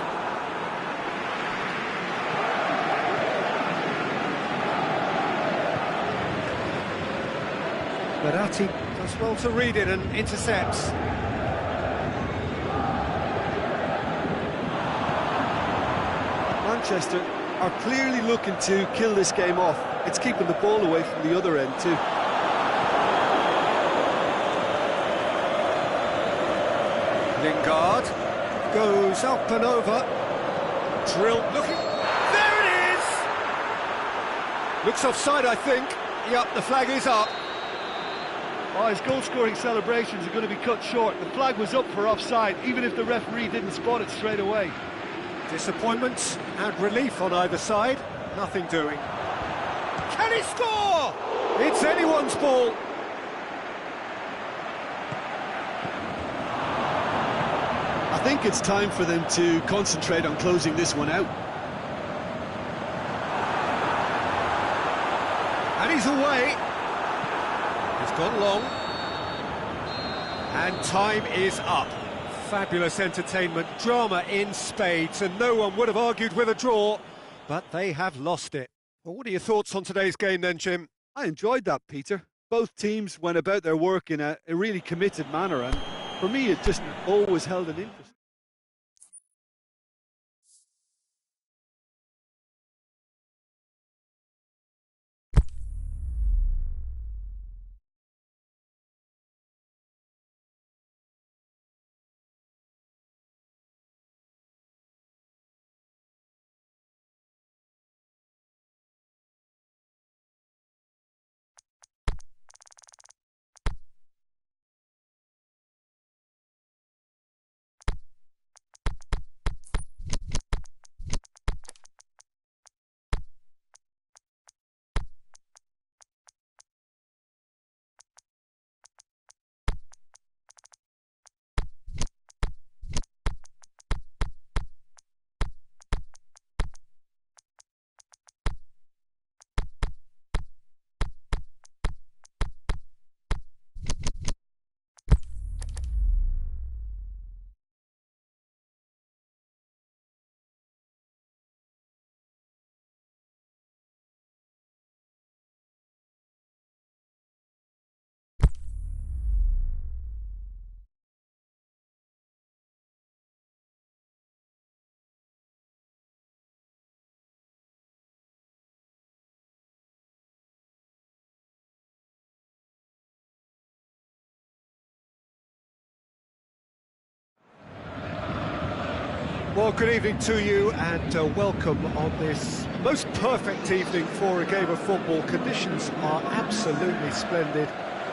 Verratti Does well to read it and intercepts. Manchester are clearly looking to kill this game off. It's keeping the ball away from the other end too. Lingard goes up and over. Drill, looking, there it is! Looks offside, I think. Yep, the flag is up. Oh, his goal-scoring celebrations are going to be cut short. The flag was up for offside, even if the referee didn't spot it straight away. Disappointment and relief on either side. Nothing doing. Can he score? It's anyone's ball. I think it's time for them to concentrate on closing this one out. And he's away. He's gone long. And time is up. Fabulous entertainment, drama in spades, and no one would have argued with a draw, but they have lost it. Well, what are your thoughts on today's game then, Jim? I enjoyed that, Peter. Both teams went about their work in a really committed manner, and for me it just always held an interest. Well, good evening to you and welcome on this most perfect evening for a game of football. Conditions are absolutely splendid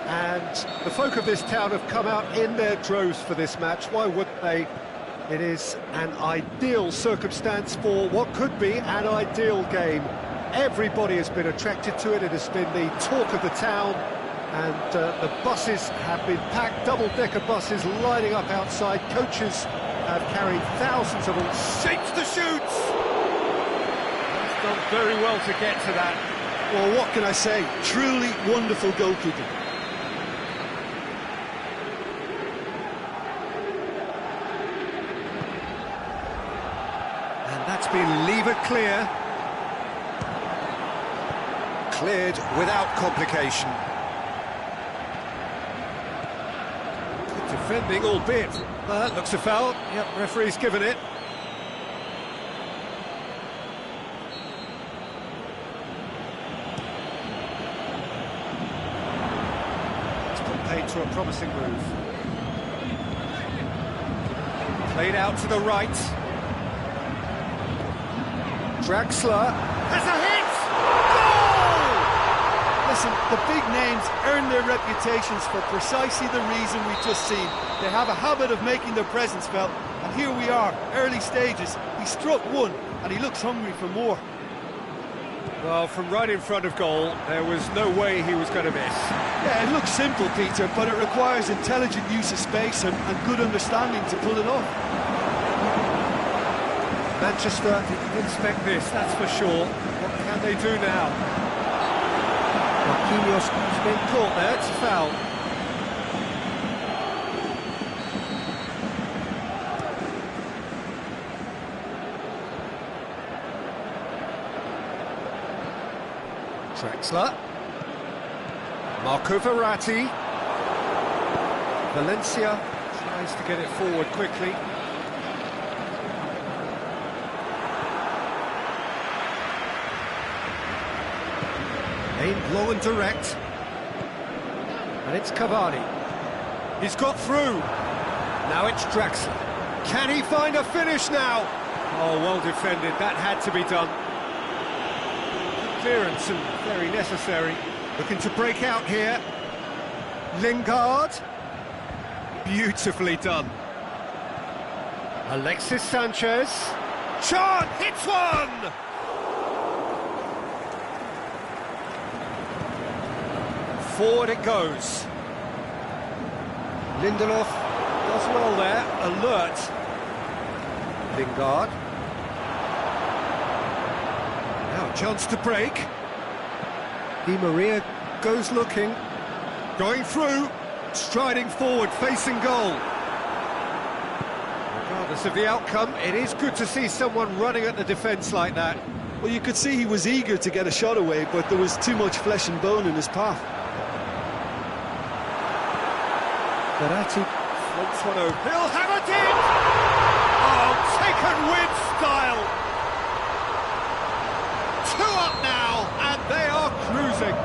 and the folk of this town have come out in their droves for this match. Why wouldn't they? It is an ideal circumstance for what could be an ideal game. Everybody has been attracted to it. It has been the talk of the town, and the buses have been packed, double-decker buses lining up outside. Coaches have carried thousands of them. Shapes the shoots! He's done very well to get to that. Well, what can I say? Truly wonderful goalkeeping. And that's been levered clear. Cleared without complication. Good defending, albeit that looks a foul. Yep, referee's given it. It's put paid to a promising move. Played out to the right. Draxler has a hit! Listen, the big names earn their reputations for precisely the reason we've just seen. They have a habit of making their presence felt, and here we are, early stages. He struck one, and he looks hungry for more. Well, from right in front of goal, there was no way he was going to miss. Yeah, it looks simple, Peter, but it requires intelligent use of space and good understanding to pull it off. Manchester didn't expect this, that's for sure. What can they do now? Marquinhos has been caught there, it's a foul. Draxler. Marco Verratti. Valencia tries to get it forward quickly. Aimed low and direct. And it's Cavani. He's got through. Now it's Draxler. Can he find a finish now? Oh, well defended. That had to be done. Clearance and very necessary. Looking to break out here. Lingard. Beautifully done. Alexis Sanchez. Chant hits one! Forward it goes. Lindelof does well there, alert. Lingard. Now a chance to break. Di Maria goes looking. Going through, striding forward, facing goal. Regardless of the outcome, it is good to see someone running at the defence like that. Well, you could see he was eager to get a shot away, but there was too much flesh and bone in his path. Verratti floats one over. He'll have it in! Oh, taken with style! 2 up now, and they are cruising.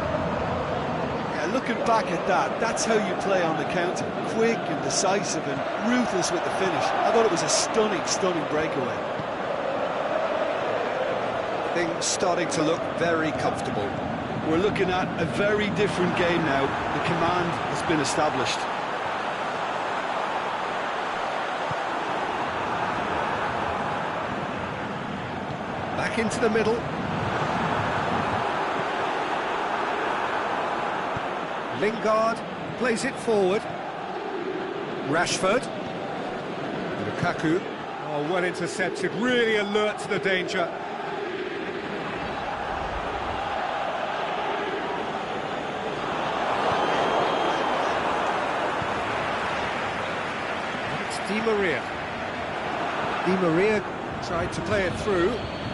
Yeah, looking back at that, that's how you play on the counter. Quick and decisive and ruthless with the finish. I thought it was a stunning, stunning breakaway. Things starting to look very comfortable. We're looking at a very different game now. The command has been established. Back into the middle. Lingard plays it forward. Rashford. Lukaku. Oh, well intercepted, really alert to the danger. It's Di Maria. Di Maria tried to play it through.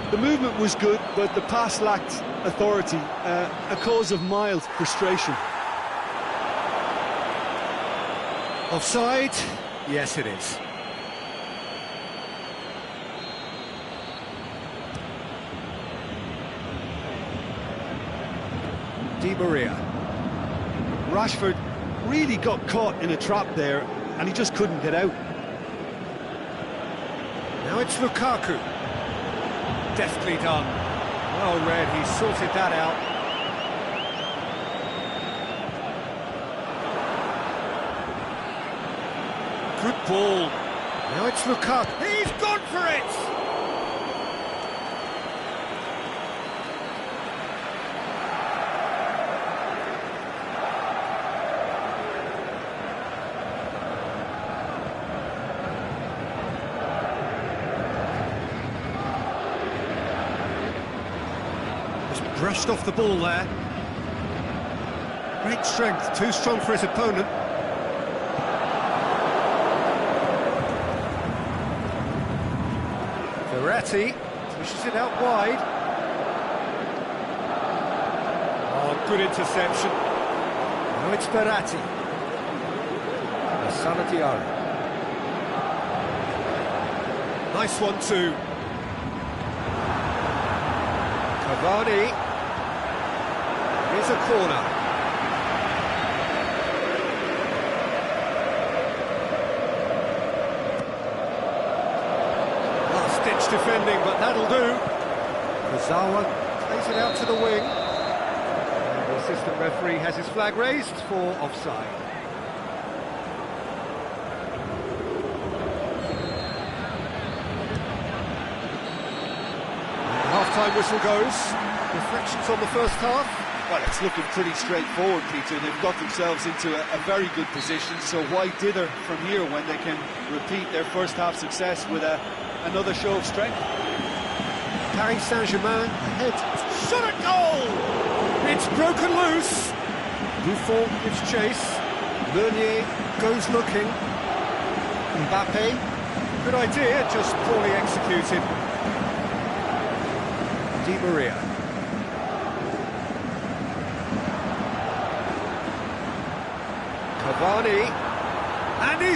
The movement was good, but the pass lacked authority, a cause of mild frustration. Offside? Yes, it is. Di Maria. Rashford really got caught in a trap there, and he just couldn't get out. Now it's Lukaku. Deftly done. Well read, he sorted that out. Good ball. Now it's Lukaku. He's gone for it! Brushed off the ball there. Great strength, too strong for his opponent. Verratti pushes it out wide. Oh, good interception. Now it's Verratti. Sana Diarra. Nice one too. Cavani. Here's a corner. Last-ditch defending, but that'll do. Kazawa plays it out to the wing. And the assistant referee has his flag raised for offside. And half-time whistle goes. Reflections on the first half. Well, it's looking pretty straightforward, Peter. They've got themselves into a very good position, so why dither from here when they can repeat their first half success with another show of strength? Paris Saint-Germain ahead. Shot at goal! It's broken loose. Buffon gives chase. Meunier goes looking. Mbappe. Good idea, just poorly executed. Di Maria. Cavani.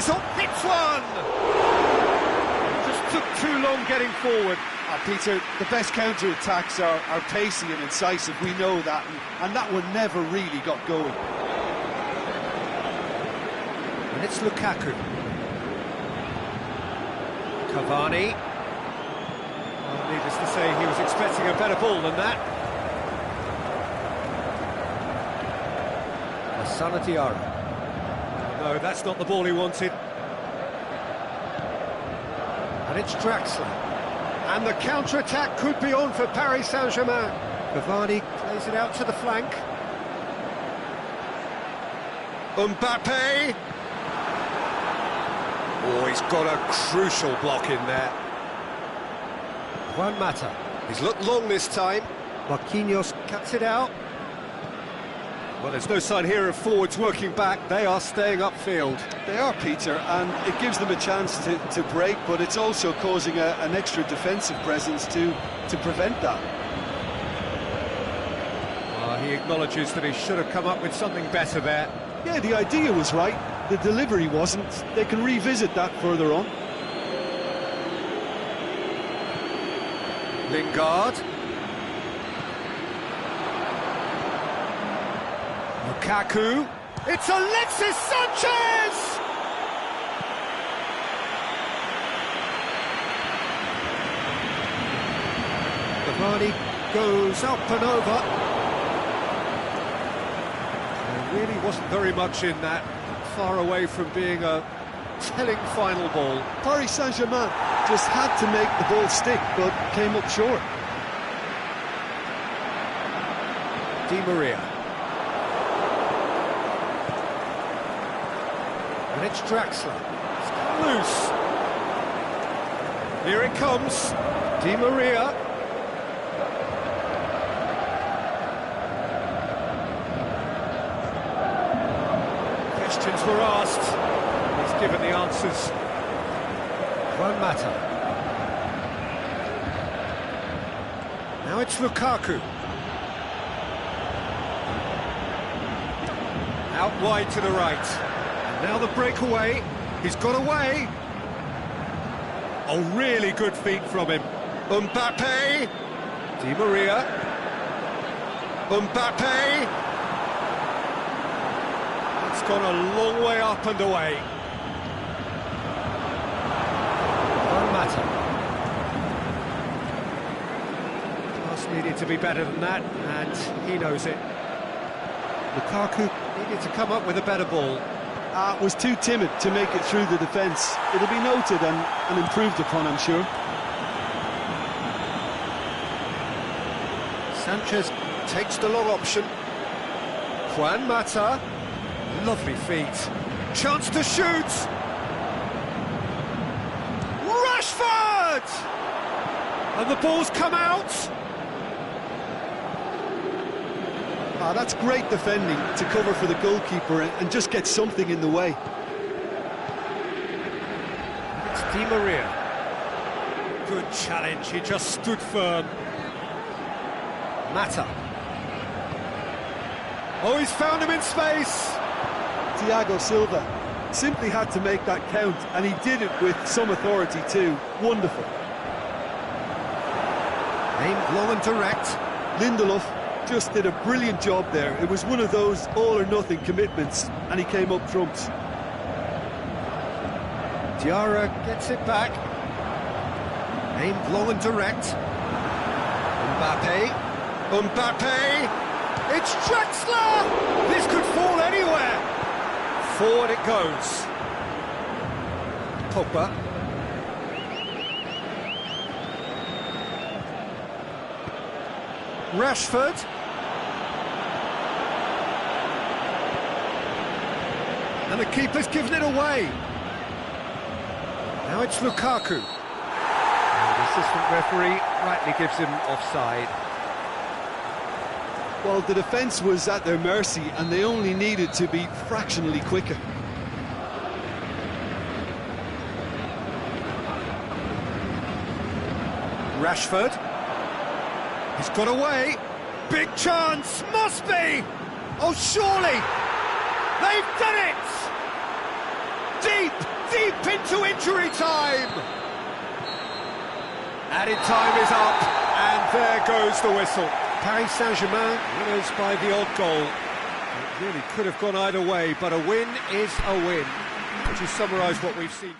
He's on, hits one! Just took too long getting forward. Peter, the best counter-attacks are pacey and incisive, we know that, and that one never really got going. And it's Lukaku. Cavani. Well, needless to say, he was expecting a better ball than that. Asana Diarra. No, that's not the ball he wanted. And it's Draxler. And the counter-attack could be on for Paris Saint-Germain. Cavani plays it out to the flank. Mbappe. Oh, he's got a crucial block in there. Juan Mata. He's looked long this time. Marquinhos cuts it out. Well, there's no sign here of forwards working back. They are staying upfield. They are, Peter, and it gives them a chance to break, but it's also causing an extra defensive presence to prevent that. He acknowledges that he should have come up with something better there. Yeah, the idea was right. The delivery wasn't. They can revisit that further on. Lingard. Lukaku. It's Alexis Sanchez! Cavani goes up and over. There really wasn't very much in that. Far away from being a telling final ball. Paris Saint-Germain just had to make the ball stick, but came up short. Di Maria. And it's Draxler. It's loose. Here it comes. Di Maria. Questions were asked. He's given the answers. Juan Mata. Now it's Lukaku. Out wide to the right. And now the breakaway. He's got away. Oh, really good feet from him. Mbappe. Di Maria. Mbappe. It's gone a long way up and away. Juan Mata. Pass needed to be better than that, and he knows it. Lukaku needed to come up with a better ball. Was too timid to make it through the defence. It'll be noted and improved upon, I'm sure. Sanchez takes the long option. Juan Mata. Lovely feet. Chance to shoot! Rashford! And the ball's come out! That's great defending to cover for the goalkeeper and just get something in the way. It's Di Maria. Good challenge, he just stood firm. Mata. Oh, he's found him in space! Thiago Silva simply had to make that count, and he did it with some authority too. Wonderful. Aimed long and direct. Lindelof just did a brilliant job there. It was one of those all-or-nothing commitments, and he came up trumps. Diarra gets it back. Aimed long and direct. Mbappe. Mbappe! It's Draxler! This could fall anywhere! Forward it goes. Pogba. Rashford. And the keeper's given it away. Now it's Lukaku. And the assistant referee rightly gives him offside. Well, the defence was at their mercy, and they only needed to be fractionally quicker. Rashford. He's got away. Big chance. Must be. Oh, surely. They've done it. Deep. deep into injury time. Added time is up, and there goes the whistle. Paris Saint-Germain winners by the odd goal. It really could have gone either way, but a win is a win. Would you summarise what we've seen?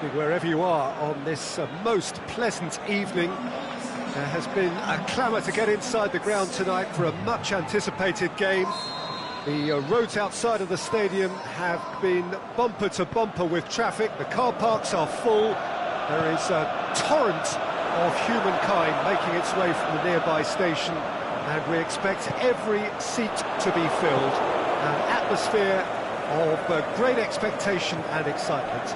evening, wherever you are on this most pleasant evening. There has been a clamour to get inside the ground tonight for a much-anticipated game. The roads outside of the stadium have been bumper to bumper with traffic. The car parks are full. There is a torrent of humankind making its way from the nearby station, and we expect every seat to be filled. An atmosphere of great expectation and excitement.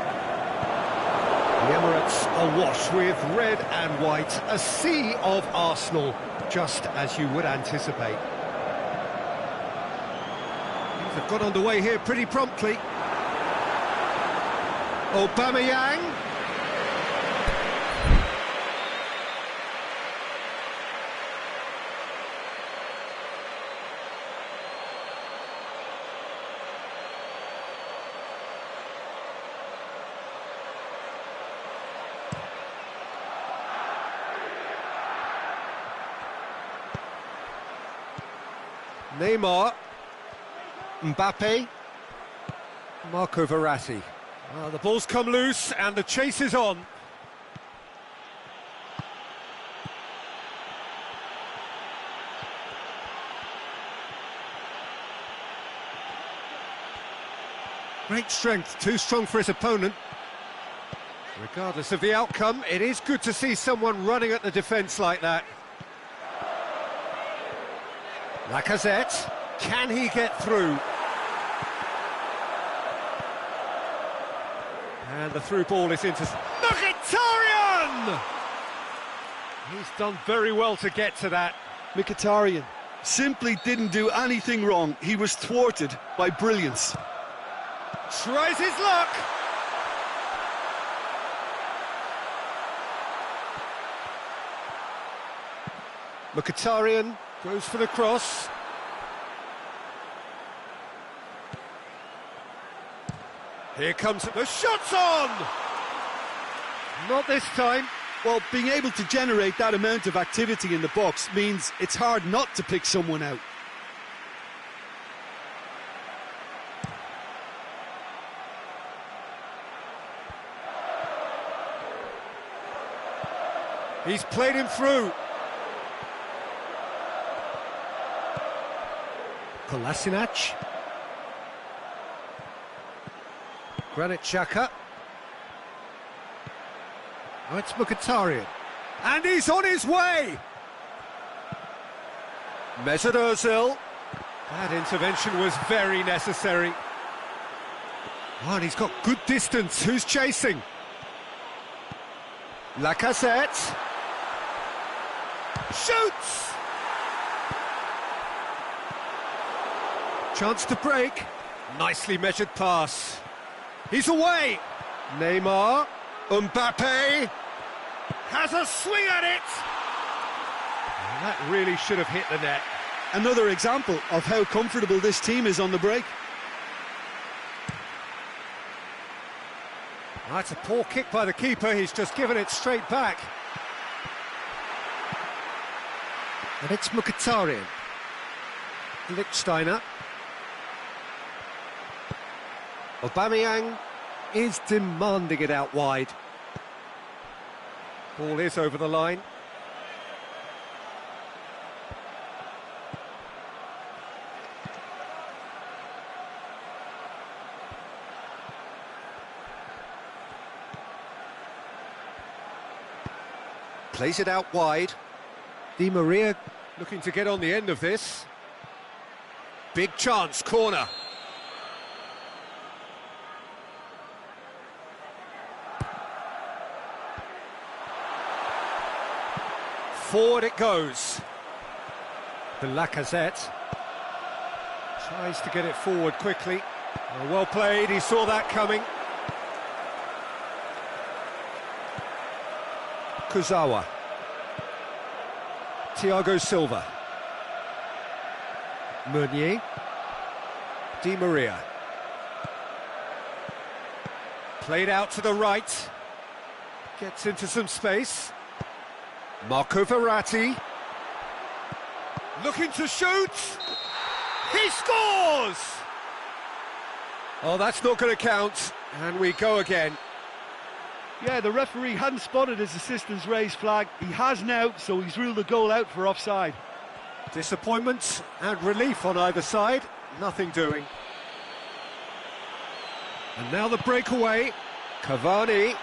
The Emirates awash with red and white, a sea of Arsenal, just as you would anticipate. Things have got underway here pretty promptly. Aubameyang. Neymar, Mbappe, Marco Verratti. The ball's come loose and the chase is on. Great strength, too strong for his opponent. Regardless of the outcome, it is good to see someone running at the defence like that. Lacazette, can he get through? And the through ball is into Mkhitaryan! He's done very well to get to that. Mkhitaryan simply didn't do anything wrong. He was thwarted by brilliance. Tries his luck! Mkhitaryan goes for the cross. Here comes the shot's on! Not this time. Well, being able to generate that amount of activity in the box means it's hard not to pick someone out. He's played him through. Kolasinac. Granit Xhaka. Oh, it's Mkhitaryan. And he's on his way! Mesut Ozil. That intervention was very necessary. Oh, and he's got good distance. Who's chasing? Lacazette. Shoots! Chance to break. Nicely measured pass. He's away. Neymar. Mbappe. Has a swing at it. And that really should have hit the net. Another example of how comfortable this team is on the break. That's a poor kick by the keeper. He's just given it straight back. And it's Mkhitaryan. Lichtsteiner. Aubameyang is demanding it out wide. Ball is over the line. Plays it out wide. Di Maria looking to get on the end of this. Big chance, corner. Forward it goes. The Lacazette tries to get it forward quickly. Oh, well played, he saw that coming. Kurzawa. Thiago Silva. Meunier. Di Maria. Played out to the right. Gets into some space. Marco Verratti. Looking to shoot. He scores! Oh, that's not going to count. And we go again. Yeah, the referee hadn't spotted his assistant's raised flag. He has now, so he's ruled the goal out for offside. Disappointment and relief on either side, nothing doing. And now the breakaway, Cavani.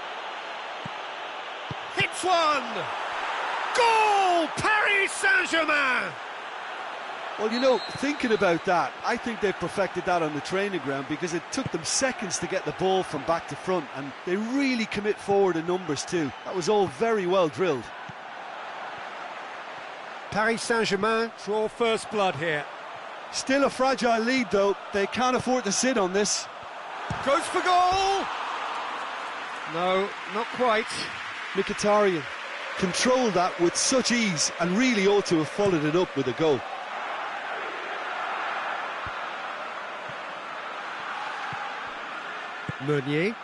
Hits one! Goal! Paris Saint-Germain! Well, you know, thinking about that, I think they've perfected that on the training ground because it took them seconds to get the ball from back to front, and they really commit forward in numbers too. That was all very well drilled. Paris Saint-Germain draw first blood here. Still a fragile lead though, they can't afford to sit on this. Goes for goal! No, not quite. Mkhitaryan controlled that with such ease and really ought to have followed it up with a goal. Meunier.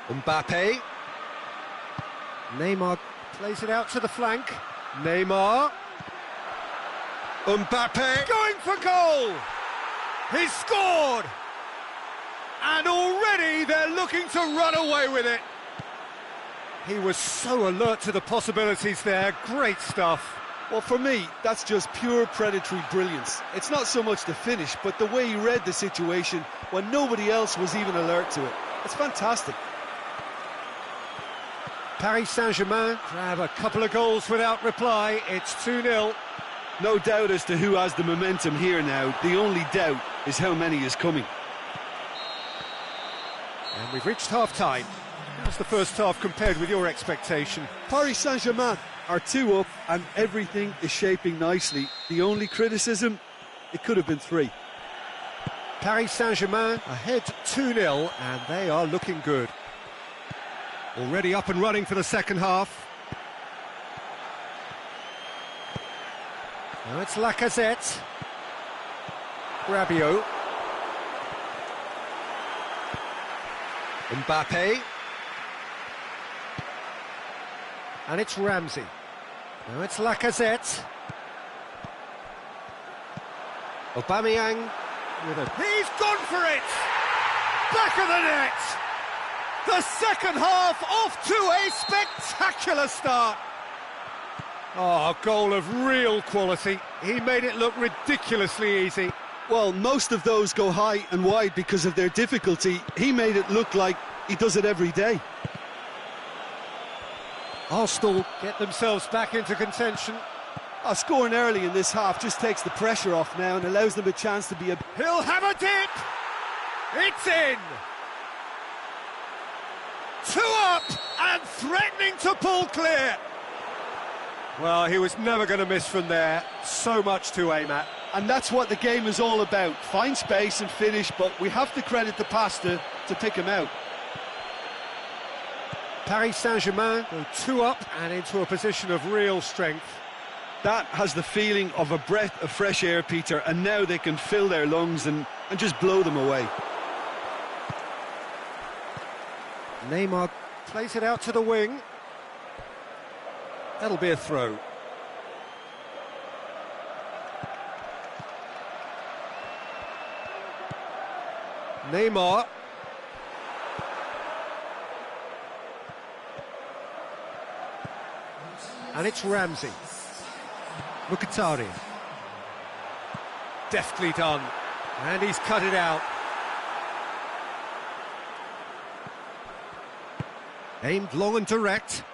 Mbappe. Neymar plays it out to the flank. Neymar. Mbappe going for goal! He's scored! And already they're looking to run away with it. He was so alert to the possibilities there. Great stuff. Well, for me, that's just pure predatory brilliance. It's not so much the finish, but the way he read the situation when nobody else was even alert to it. It's fantastic. Paris Saint-Germain grab a couple of goals without reply. It's 2-0. No doubt as to who has the momentum here now. The only doubt is how many is coming. And we've reached half-time. How's the first half compared with your expectation? Paris Saint-Germain are 2 up and everything is shaping nicely. The only criticism, it could have been 3. Paris Saint-Germain ahead 2-0 and they are looking good. Already up and running for the second half. Now it's Lacazette. Rabiot. Mbappe. And it's Ramsey. Now it's Lacazette. Aubameyang with a... He's gone for it! Back of the net! The second half off to a spectacular start. Oh, a goal of real quality. He made it look ridiculously easy. Well, most of those go high and wide because of their difficulty. He made it look like he does it every day. Arsenal get themselves back into contention. Scoring early in this half just takes the pressure off now and allows them a chance to be a... He'll have a dip! It's in! 2 up and threatening to pull clear. Well, he was never going to miss from there. So much to aim at. And that's what the game is all about. Find space and finish, but we have to credit the pasta to pick him out. Paris Saint-Germain go 2 up and into a position of real strength. That has the feeling of a breath of fresh air, Peter, and now they can fill their lungs and just blow them away. Neymar plays it out to the wing. That'll be a throw. Neymar. And it's Ramsey. Mkhitaryan. Deftly done. And he's cut it out. Aimed long and direct.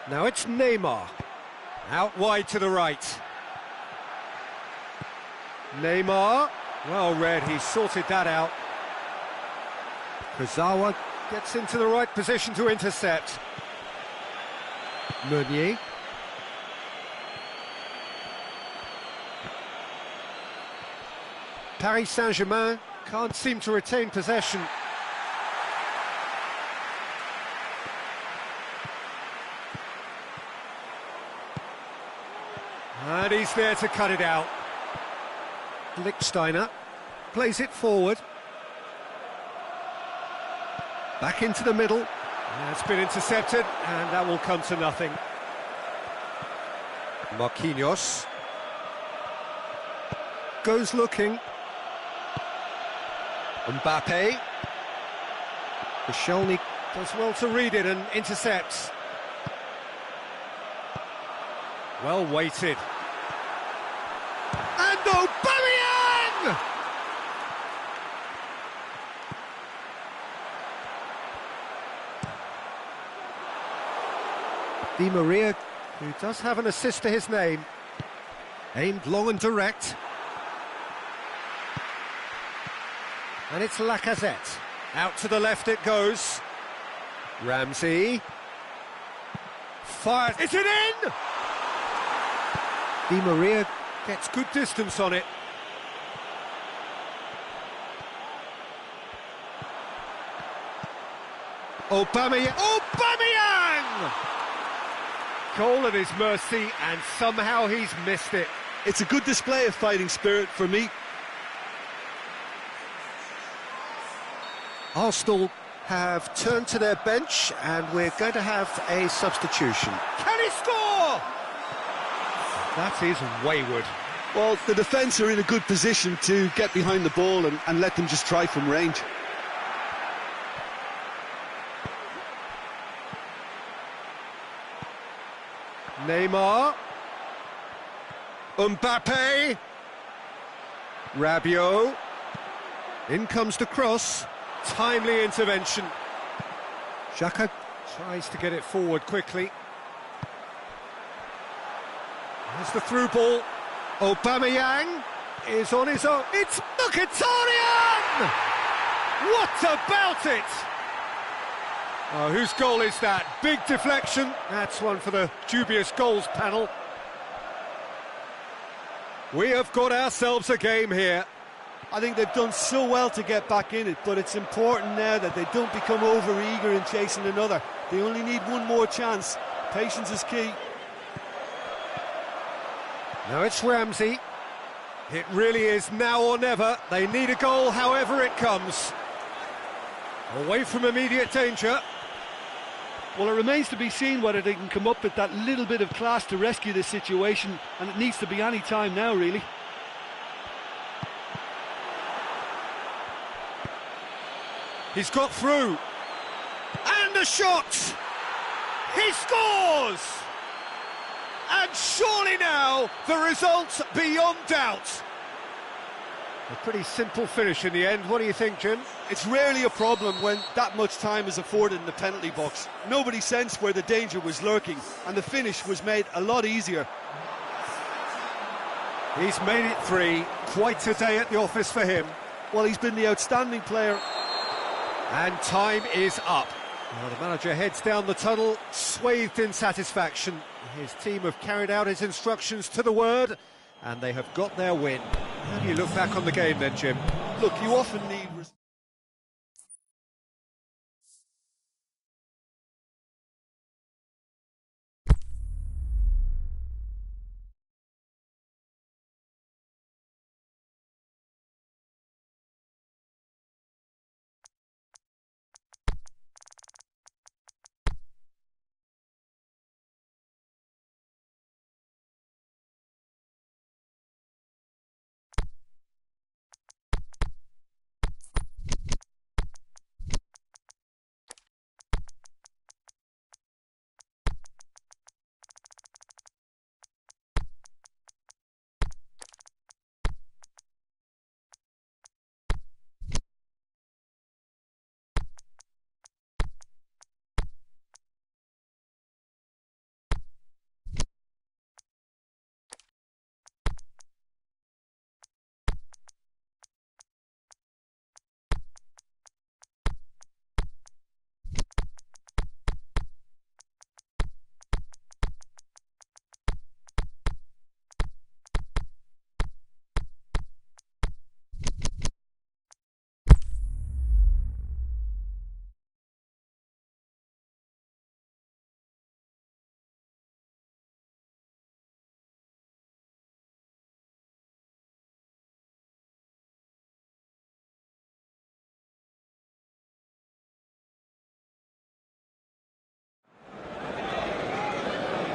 Now it's Neymar. Out wide to the right. Neymar. Well read, he sorted that out. Kurzawa gets into the right position to intercept. Meunier. Paris Saint-Germain can't seem to retain possession. And he's there to cut it out. Lichtsteiner plays it forward. Back into the middle. It's been intercepted, and that will come to nothing. Marquinhos goes looking. Mbappe. Koscielny does well to read it and intercepts. Well weighted. And Aubameyang! Di Maria, who does have an assist to his name. Aimed long and direct. And it's Lacazette. Out to the left it goes. Ramsey. Fired. Is it in? Di Maria gets good distance on it. Aubameyang! Goal at his mercy, and somehow he's missed it. It's a good display of fighting spirit for me. Arsenal have turned to their bench, and we're going to have a substitution. Can he score? That is wayward. Well, the defence are in a good position to get behind the ball and let them just try from range. Neymar. Mbappe. Rabiot. In comes the cross. Timely intervention. Xhaka tries to get it forward quickly. There's the through ball. Aubameyang is on his own. It's Mkhitaryan! What about it? Oh, whose goal is that? Big deflection. That's one for the dubious goals panel. We have got ourselves a game here. I think they've done so well to get back in it, but it's important now that they don't become over-eager in chasing another. They only need one more chance. Patience is key. Now it's Ramsey. It really is now or never. They need a goal however it comes. Away from immediate danger. Well, it remains to be seen whether they can come up with that little bit of class to rescue this situation, and it needs to be any time now, really. He's got through. And a shot! He scores! And surely now, the result beyond doubt. A pretty simple finish in the end. What do you think, Jim? It's rarely a problem when that much time is afforded in the penalty box. Nobody sensed where the danger was lurking, and the finish was made a lot easier. He's made it 3. Quite a day at the office for him. Well, he's been the outstanding player. And time is up. Well, the manager heads down the tunnel, swathed in satisfaction. His team have carried out his instructions to the word, and they have got their win. How do you look back on the game then, Jim? Look, you often need...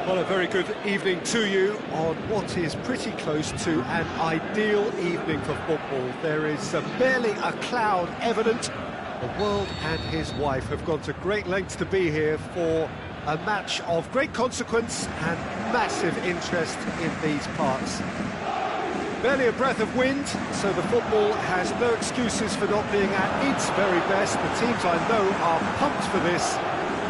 Well, a very good evening to you on what is pretty close to an ideal evening for football. There is barely a cloud evident The world and his wife have gone to great lengths to be here for a match of great consequence and massive interest in these parts. Barely a breath of wind, so the football has no excuses for not being at its very best. The teams I know are pumped for this.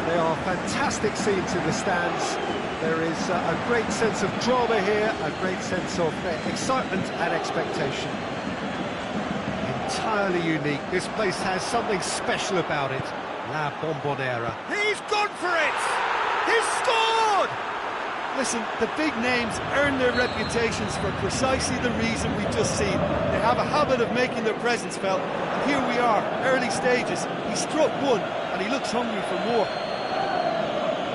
They are fantastic scenes in the stands. There is a great sense of drama here, a great sense of excitement and expectation. Entirely unique. This place has something special about it. La Bombonera. He's gone for it! He's scored! Listen, the big names earn their reputations for precisely the reason we've just seen. They have a habit of making their presence felt, and here we are, early stages. He struck one, and he looks hungry for more.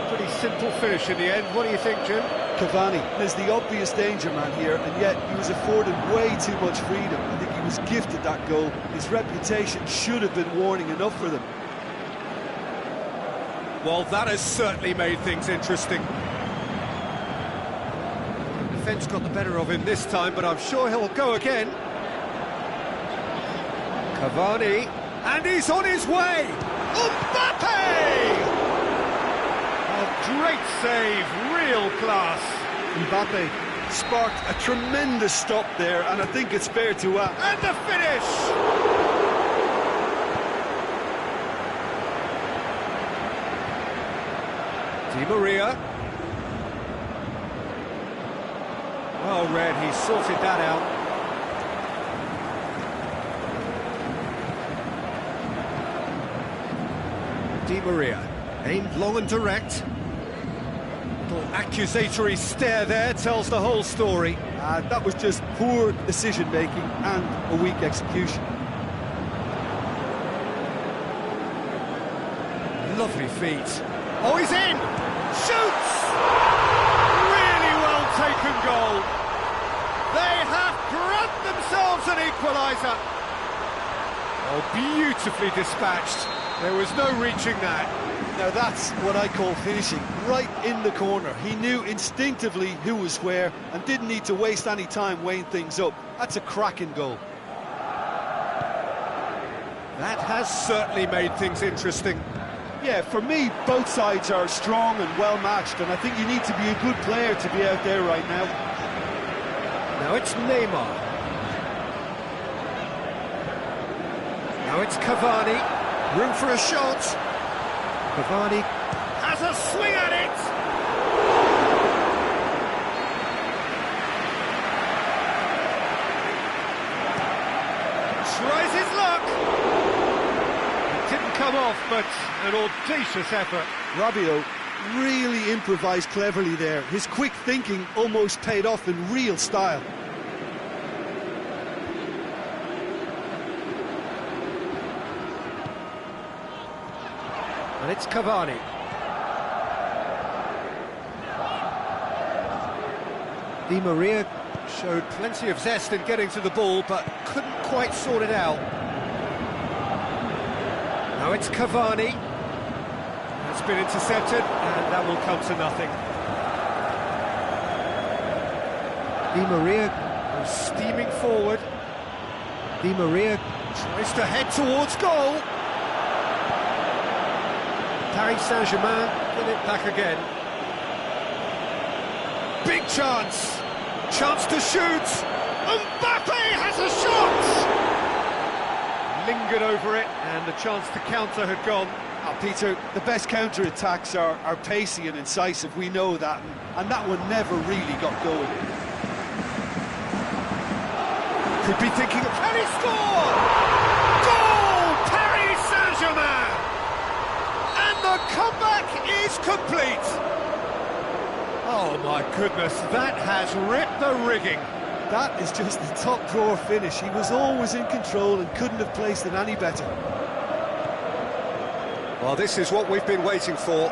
Pretty simple finish in the end. What do you think, Jim? Cavani is the obvious danger man here, and yet he was afforded way too much freedom. I think he was gifted that goal. His reputation should have been warning enough for them. Well, that has certainly made things interesting. Defence got the better of him this time, but I'm sure he'll go again. Cavani, and he's on his way! Mbappe! A great save, real class. Mbappe sparked a tremendous stop there, and I think it's fair to add. And the finish! Di Maria. Well read, he sorted that out. Di Maria, aimed long and direct. Little accusatory stare there tells the whole story. That was just poor decision-making and a weak execution. Lovely feet. Oh, he's in! Shoots! Really well taken goal. They have grabbed themselves an equaliser. Oh, beautifully dispatched. There was no reaching that. Now that's what I call finishing, right in the corner. He knew instinctively who was where and didn't need to waste any time weighing things up. That's a cracking goal. That has certainly made things interesting. Yeah, for me, both sides are strong and well-matched, and I think you need to be a good player to be out there right now. Now it's Neymar. Now it's Cavani. Room for a shot. Cavani has a swing at it. Tries his luck. It didn't come off, but an audacious effort. Rabiot really improvised cleverly there. His quick thinking almost paid off in real style. And it's Cavani. Di Maria showed plenty of zest in getting to the ball, but couldn't quite sort it out. Now it's Cavani. That's been intercepted, and that will come to nothing. Di Maria goes steaming forward. Di Maria tries to head towards goal. Paris Saint-Germain get it back again. Big chance. Chance to shoot. Mbappe has a shot. Lingered over it, and the chance to counter had gone. Oh, Peter, the best counter-attacks are pacey and incisive, we know that, and that one never really got going. Could be thinking of... Can he score? Goal! Paris Saint-Germain! And the comeback is complete! Oh my goodness, that has ripped the rigging. That is just the top-drawer finish. He was always in control and couldn't have placed it any better. Well, this is what we've been waiting for.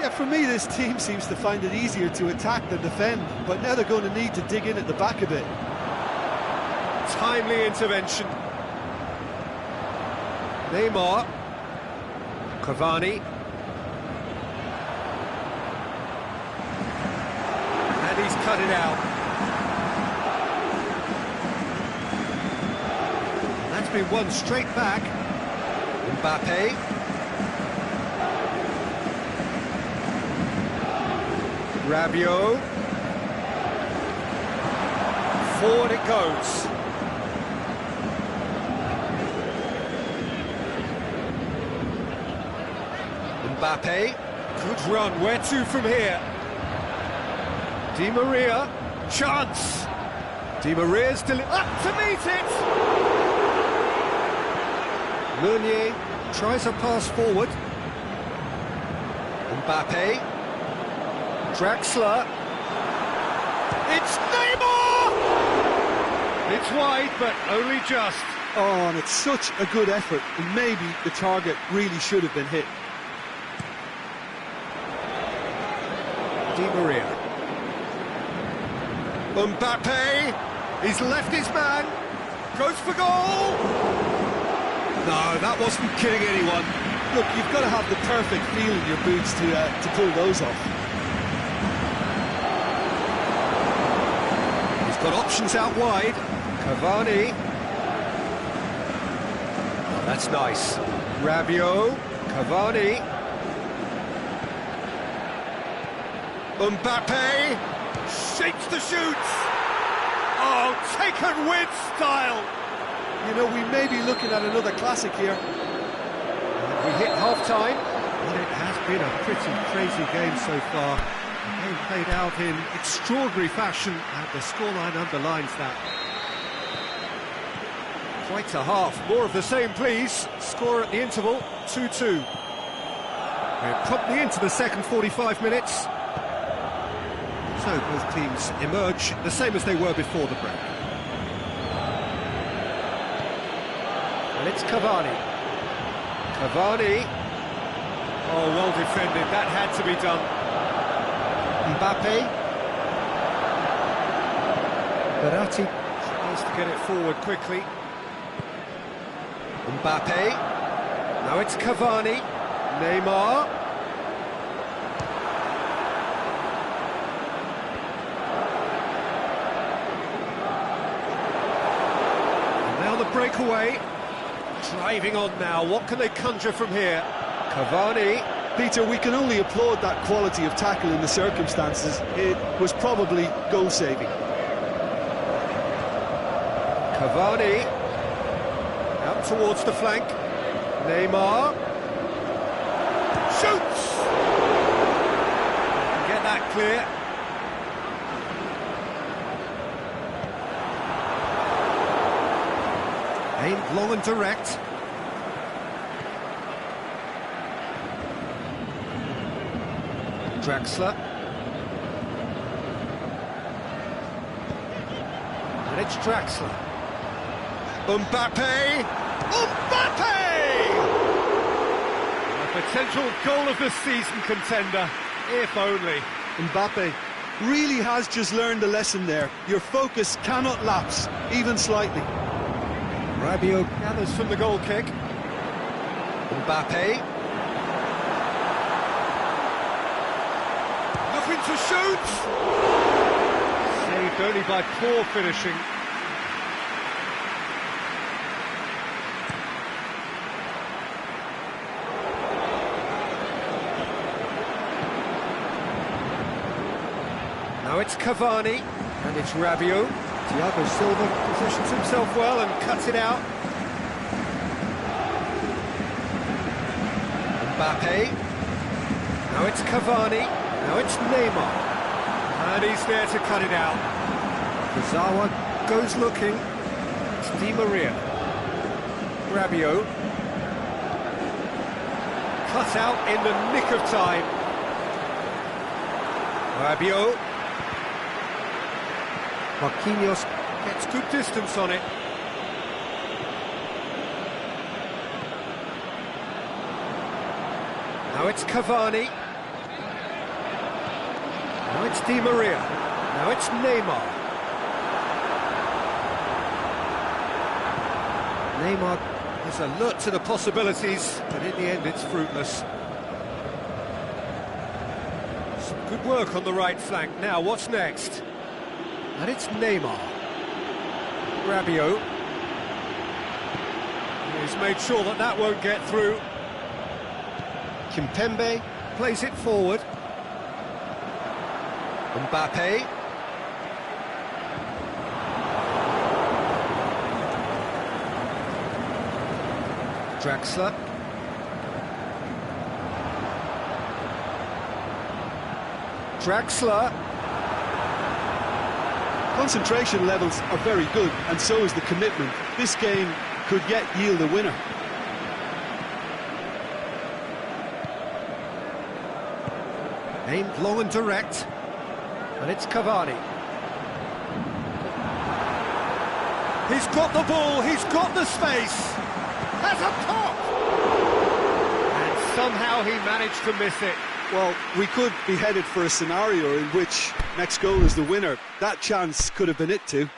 Yeah, for me, this team seems to find it easier to attack than defend, but now they're going to need to dig in at the back a bit. Timely intervention. Neymar. Cavani. And he's cut it out. That's been won straight back. Mbappe. Rabiot. Forward it goes. Mbappe. Good run. Where to from here? Di Maria. Chance. Di Maria's up to meet it. Meunier tries a pass forward. Mbappe. Draxler. It's Neymar! It's wide, but only just. Oh, and it's such a good effort, and maybe the target really should have been hit. Di Maria. Mbappe. He's left his man. Goes for goal. No, that wasn't kidding anyone. Look, you've got to have the perfect feel in your boots to pull those off. He's got options out wide. Cavani. Oh, that's nice. Rabiot. Cavani. Mbappe. Shapes the shoots. Oh, taken with style. You know, we may be looking at another classic here. We hit half-time, and it has been a pretty crazy game so far. The game played out in extraordinary fashion, and the scoreline underlines that. Quite a half. More of the same, please. Score at the interval, 2-2. We're promptly into the second 45 minutes. So both teams emerge the same as they were before the break. And it's Cavani. Cavani. Oh, well defended. That had to be done. Mbappe. Verratti tries to get it forward quickly. Mbappe. Now it's Cavani. Neymar. And now the breakaway. Driving on now, what can they conjure from here? Cavani. Peter, we can only applaud that quality of tackle in the circumstances. It was probably goal-saving. Cavani. Out towards the flank. Neymar. Shoots! Get that clear. Aimed long and direct. Draxler. And it's Draxler. Mbappe! Mbappe! A potential goal of the season contender, if only. Mbappe really has just learned a lesson there. Your focus cannot lapse, even slightly. Rabiot gathers from the goal kick. Mbappe. Looking to shoot! Saved only by poor finishing. Now it's Cavani, and it's Rabiot. Thiago Silva positions himself well and cuts it out. Mbappe. Now it's Cavani. Now it's Neymar. And he's there to cut it out. Kurzawa goes looking. It's Di Maria. Rabiot. Cut out in the nick of time. Rabiot. Marquinhos gets good distance on it. Now it's Cavani. Now it's Di Maria. Now it's Neymar. Neymar is alert to the possibilities, but in the end it's fruitless. Some good work on the right flank. Now what's next? And it's Neymar. Rabiot. He's made sure that that won't get through. Kimpembe plays it forward. Mbappe. Draxler. Draxler. Concentration levels are very good, and so is the commitment. This game could yet yield a winner. Aimed long and direct, and it's Cavani. He's got the ball, he's got the space, has a pop! And somehow he managed to miss it. Well, we could be headed for a scenario in which next goal is the winner. That chance could have been it too.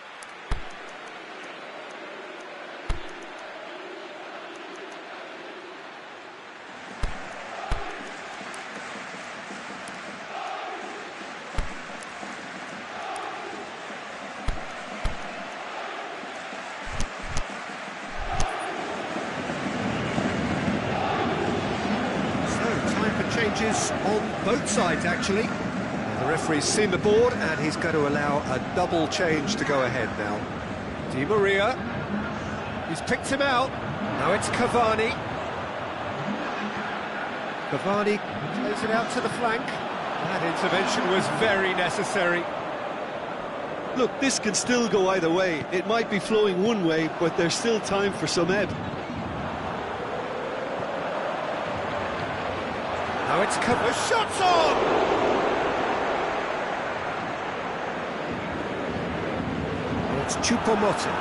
Changes on both sides, actually. The referee's seen the board, and he's going to allow a double change to go ahead now. Di Maria, he's picked him out. Now it's Cavani. Cavani plays it out to the flank. That intervention was very necessary. Look, this can still go either way. It might be flowing one way, but there's still time for some ebb. Now it's covered. Shots on! It's Choupo-Moting.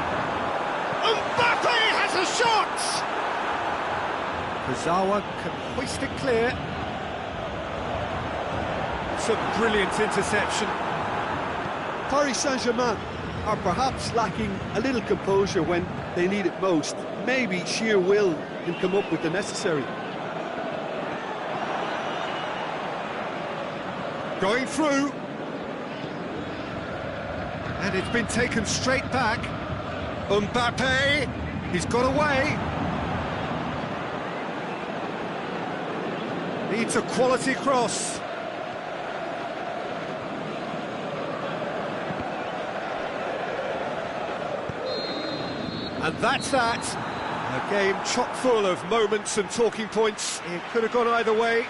Mbappe has a shot! Kurzawa can hoist it clear. It's a brilliant interception. Paris Saint-Germain are perhaps lacking a little composure when they need it most. Maybe sheer will can come up with the necessary. Going through, and it's been taken straight back. Mbappe, he's got away. Needs a quality cross. And that's that. A game chock full of moments and talking points. It could have gone either way,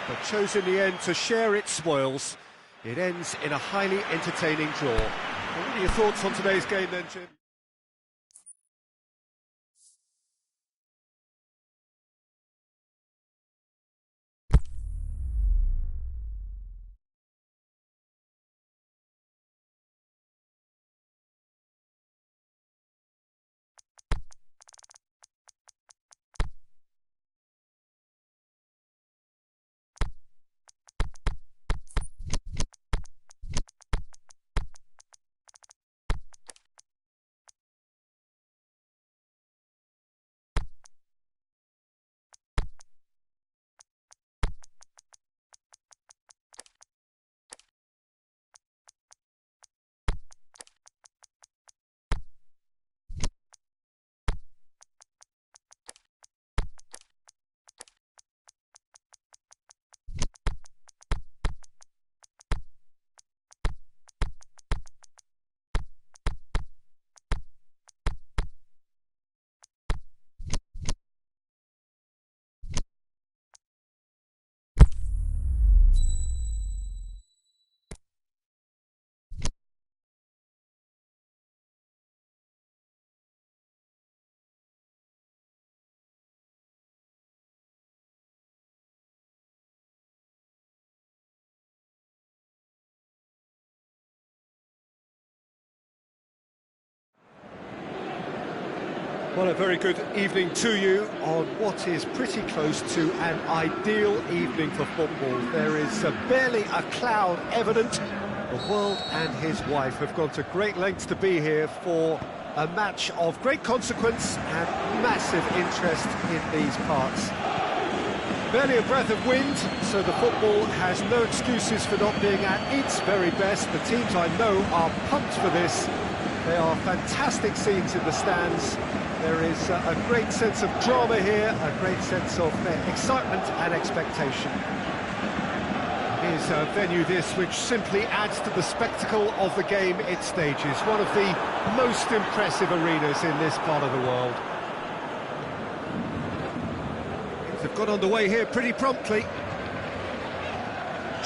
but chose in the end to share its spoils. It ends in a highly entertaining draw. What are your thoughts on today's game then, Jim? Well, a very good evening to you on what is pretty close to an ideal evening for football. There is barely a cloud evident. The world and his wife have gone to great lengths to be here for a match of great consequence and massive interest in these parts. Barely a breath of wind, so the football has no excuses for not being at its very best. The teams I know are pumped for this. They are fantastic scenes in the stands. There is a great sense of drama here, a great sense of excitement and expectation. Here's a venue this which simply adds to the spectacle of the game it stages. One of the most impressive arenas in this part of the world. They've got underway here pretty promptly.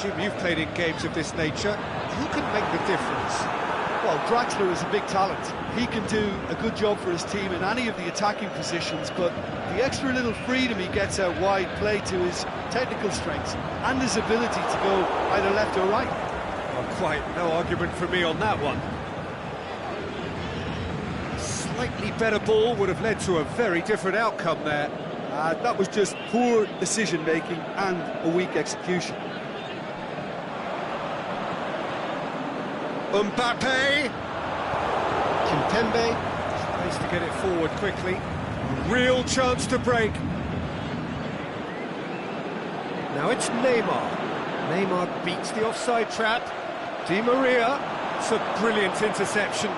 Jim, you've played in games of this nature. Who can make the difference? Well, Draxler is a big talent. He can do a good job for his team in any of the attacking positions, but the extra little freedom he gets out wide play to his technical strengths and his ability to go either left or right. Well, quite no argument for me on that one. A slightly better ball would have led to a very different outcome there. That was just poor decision-making and a weak execution. Mbappe! Kimpembe tries to get it forward quickly. Real chance to break. Now it's Neymar. Neymar beats the offside trap. Di Maria, it's a brilliant interception.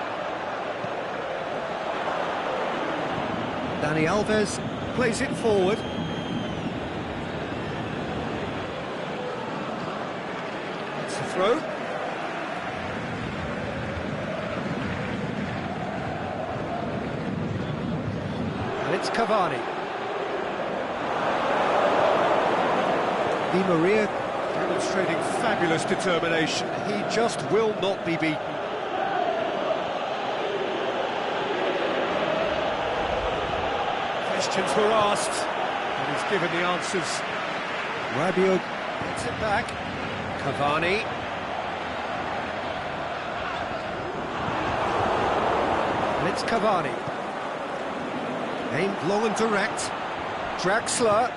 Dani Alves plays it forward. It's a throw. And it's Cavani. Di Maria demonstrating fabulous determination. He just will not be beaten. Questions were asked, and he's given the answers. Rabiot gets it back. Cavani. And it's Cavani. Aimed long and direct. Draxler. Oh,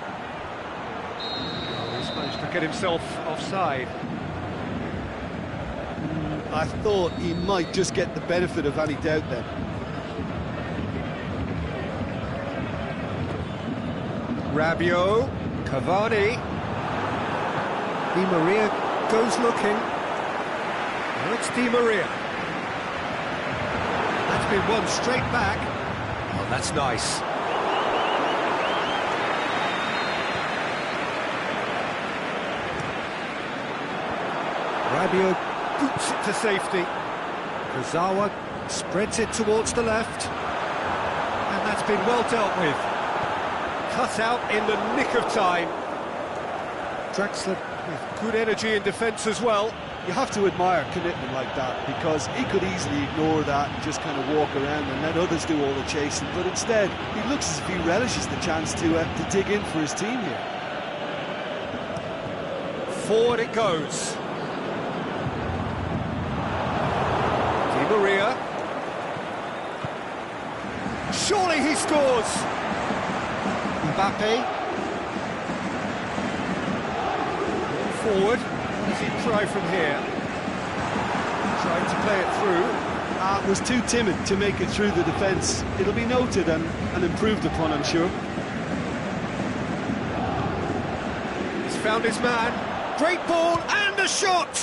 he's managed to get himself offside. I thought he might just get the benefit of any doubt then. Rabiot, Cavani. Di Maria goes looking. Now it's Di Maria. That's been won straight back. Oh, that's nice. Rabiot boots it to safety. Kurzawa spreads it towards the left. And that's been well dealt with. Cut out in the nick of time. Draxler with good energy in defence as well. You have to admire commitment like that, because he could easily ignore that and just kind of walk around and let others do all the chasing, but instead he looks as if he relishes the chance to dig in for his team here. Forward it goes. Di Maria. Surely he scores! Mbappe. Forward. What does he try from here? Trying to play it through. Was too timid to make it through the defence. It'll be noted and improved upon, I'm sure. He's found his man. Great ball and a shot!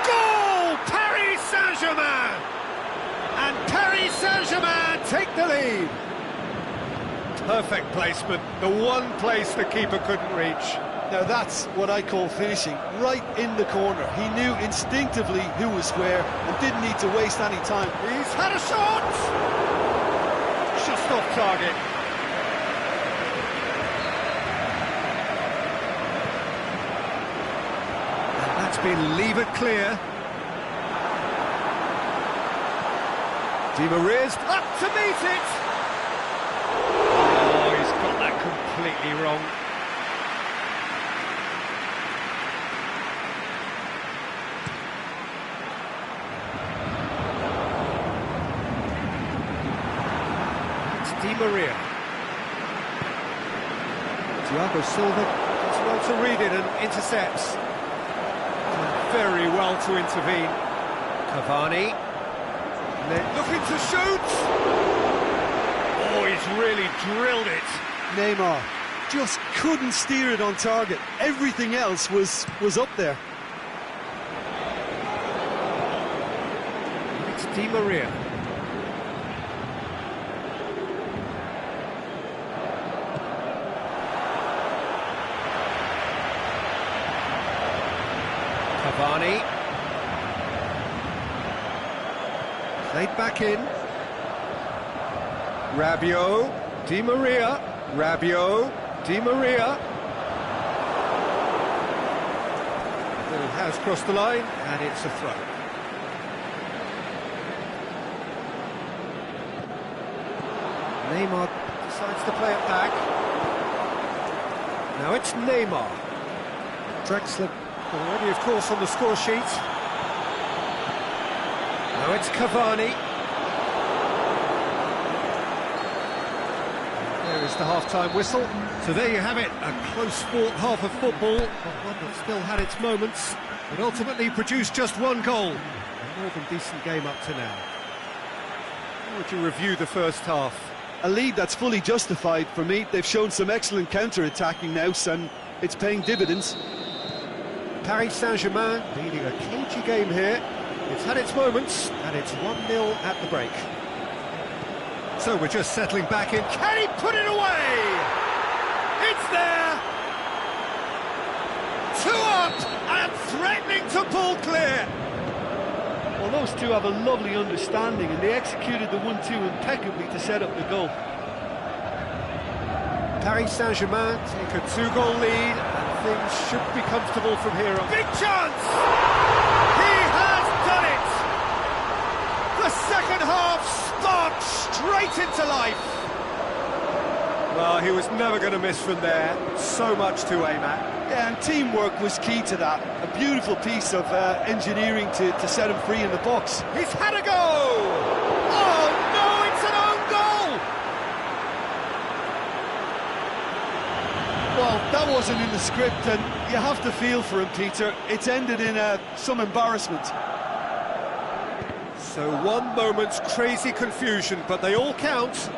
Goal! Paris Saint-Germain! And Paris Saint-Germain take the lead. Perfect placement, the one place the keeper couldn't reach. Now that's what I call finishing, right in the corner. He knew instinctively who was where and didn't need to waste any time. He's had a shot! Just off target. And that's been levered clear. Di Maria's up to meet it! Oh, he's got that completely wrong. Di Maria. Thiago Silva does well to read it and intercepts. Done very well to intervene. Cavani. And then looking to shoot! Oh, he's really drilled it. Neymar just couldn't steer it on target. Everything else was up there. It's Di Maria. Cavani. Played back in. Rabiot. Di Maria. Rabiot. Di Maria. Ball has crossed the line, and it's a throw. Neymar decides to play it back. Now it's Neymar. Drexler already, of course, on the score sheet. Now it's Cavani. There is the half-time whistle. So there you have it, a close-fought half of football, but one that still had its moments, but ultimately produced just one goal. A more than decent game up to now. How would you review the first half? A lead that's fully justified for me. They've shown some excellent counter-attacking now, and it's paying dividends. Paris Saint-Germain leading a cagey game here. It's had its moments, and it's 1-0 at the break. So we're just settling back in. Can he put it away? It's there! 2 up and threatening to pull clear. Well, those two have a lovely understanding, and they executed the 1-2 impeccably to set up the goal. Paris Saint-Germain take a 2-goal lead, and things should be comfortable from here on. Big chance! He has done it! The second half sparked straight into life. Well, he was never going to miss from there. So much to aim at. Yeah, and teamwork was key to that. A beautiful piece of engineering to set him free in the box. He's had a go! Oh, no, it's an own goal! Well, that wasn't in the script, and you have to feel for him, Peter. It's ended in some embarrassment. So one moment's crazy confusion, but they all count.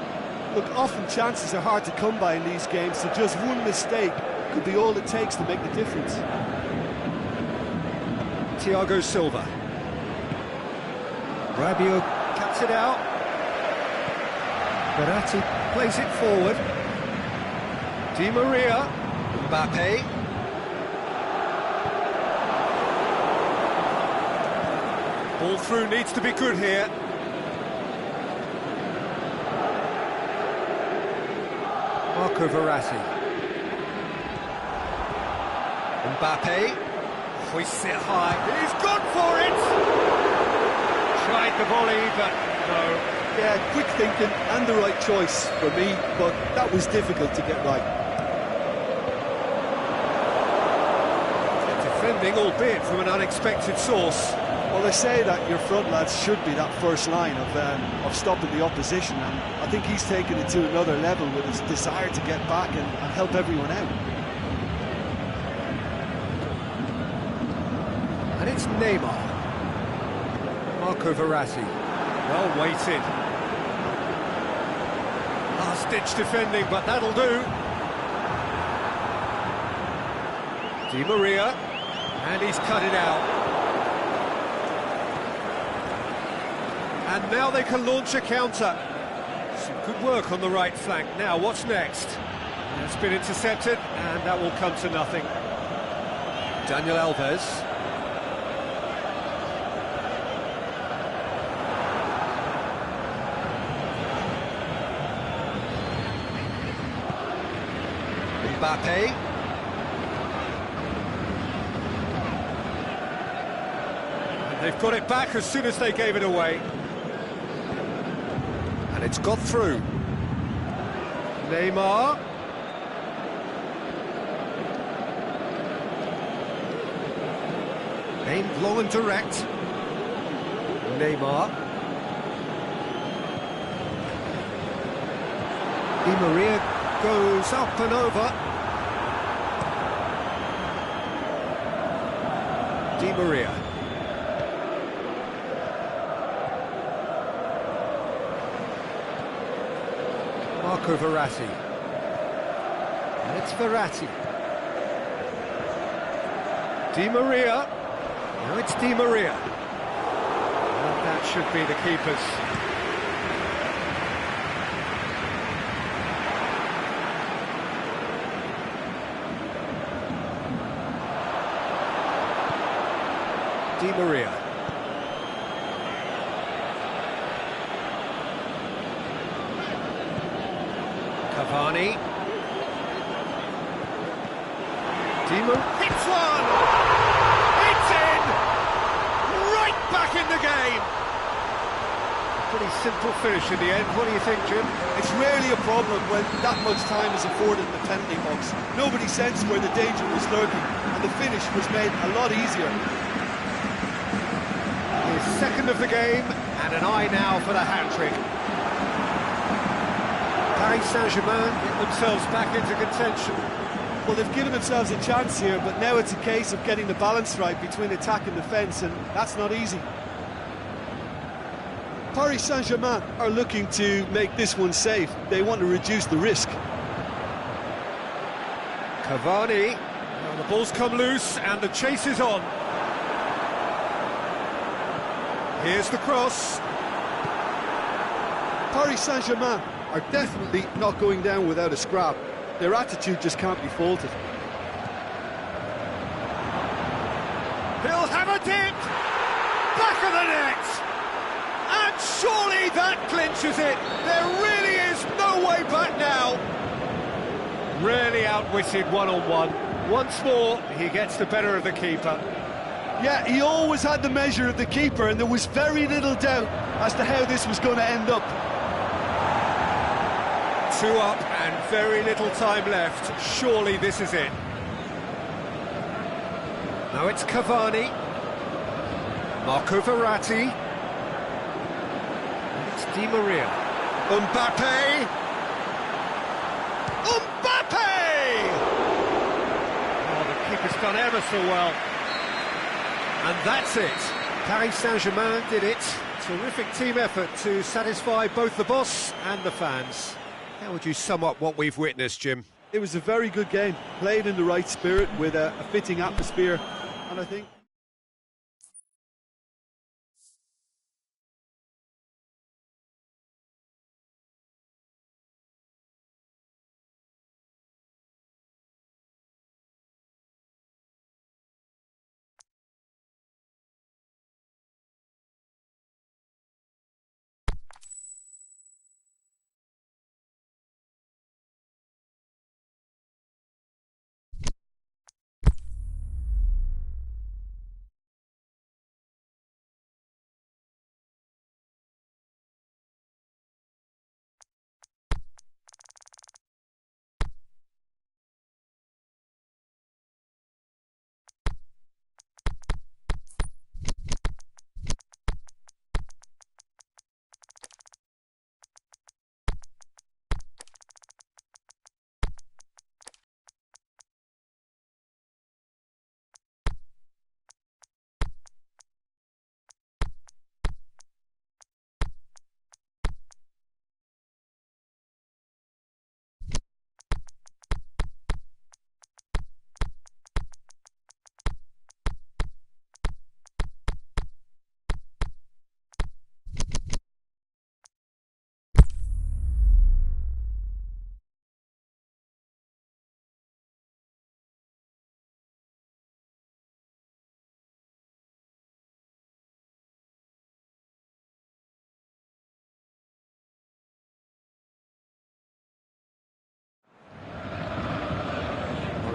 Look, often chances are hard to come by in these games, so just one mistake could be all it takes to make the difference. Thiago Silva. Rabiot cuts it out. Verratti plays it forward. Di Maria. Mbappe. Ball through needs to be good here. Marco Verratti. Mbappe hoists it high. He's gone for it! Tried the volley, but no. Yeah, quick thinking and the right choice for me, but that was difficult to get right. Defending, albeit from an unexpected source. Well, they say that your front lads should be that first line of stopping the opposition, and I think he's taken it to another level with his desire to get back and help everyone out. And it's Neymar. Marco Verratti. Well weighted. Last-ditch defending, but that'll do. Di Maria. And he's cut it out. And now they can launch a counter. Some good work on the right flank. Now, what's next? It's been intercepted, and that will come to nothing. Daniel Alves. Mbappe. And they've got it back as soon as they gave it away. And it's got through. Neymar. Aimed long and direct. Neymar. Di Maria goes up and over. Di Maria. Marco Verratti. And it's Verratti. Di Maria. Now it's Di Maria. And that should be the keeper's. Di Maria. Cavani. Dimo hits one! It's in! Right back in the game! Pretty simple finish in the end. What do you think, Jim? It's rarely a problem when that much time is afforded in the penalty box. Nobody sensed where the danger was lurking, and the finish was made a lot easier. His second of the game, and an eye now for the hat-trick. Paris Saint-Germain get themselves back into contention. Well, they've given themselves a chance here, but now it's a case of getting the balance right between attack and defence, and that's not easy. Paris Saint-Germain are looking to make this one safe. They want to reduce the risk. Cavani. Well, the ball's come loose and the chase is on. Here's the cross. Paris Saint-Germain are definitely not going down without a scrap. Their attitude just can't be faulted. He'll have a dip! Back of the net! And surely that clinches it! There really is no way back now! Really outwitted one-on-one. Once more, he gets the better of the keeper. Yeah, he always had the measure of the keeper, and there was very little doubt as to how this was going to end up. 2 up and very little time left. Surely this is it. Now it's Cavani. Marco Verratti. It's Di Maria. Mbappe! Mbappe! Oh, the keeper's done ever so well. And that's it. Paris Saint-Germain did it. Terrific team effort to satisfy both the boss and the fans. How would you sum up what we've witnessed, Jim? It was a very good game, played in the right spirit with a fitting atmosphere, and I think...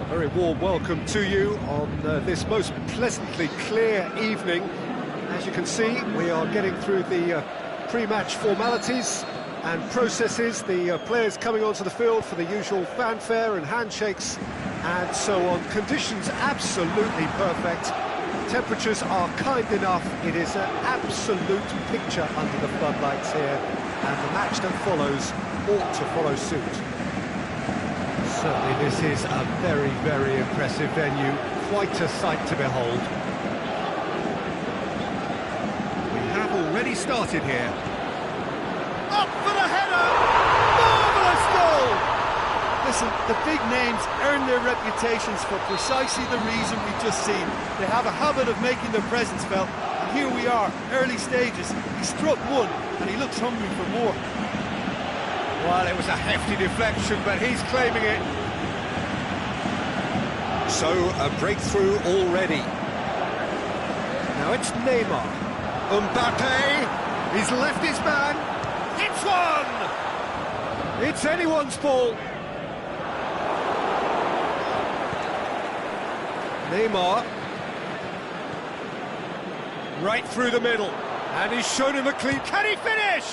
Very warm welcome to you on this most pleasantly clear evening. As you can see, we are getting through the pre-match formalities and processes, the players coming onto the field for the usual fanfare and handshakes and so on. Conditions absolutely perfect. Temperatures are kind enough. It is an absolute picture under the floodlights here, and the match that follows ought to follow suit. Certainly this is a very, very impressive venue, quite a sight to behold. We have already started here. Up for the header! Marvellous goal! Listen, the big names earn their reputations for precisely the reason we've just seen. They have a habit of making their presence felt, and here we are, early stages. He struck one, and he looks hungry for more. Well, it was a hefty deflection, but he's claiming it. So, a breakthrough already. Now it's Neymar. Mbappe, he's left his man. It's one! It's anyone's ball. Neymar. Right through the middle. And he's shown him a clean. Can he finish?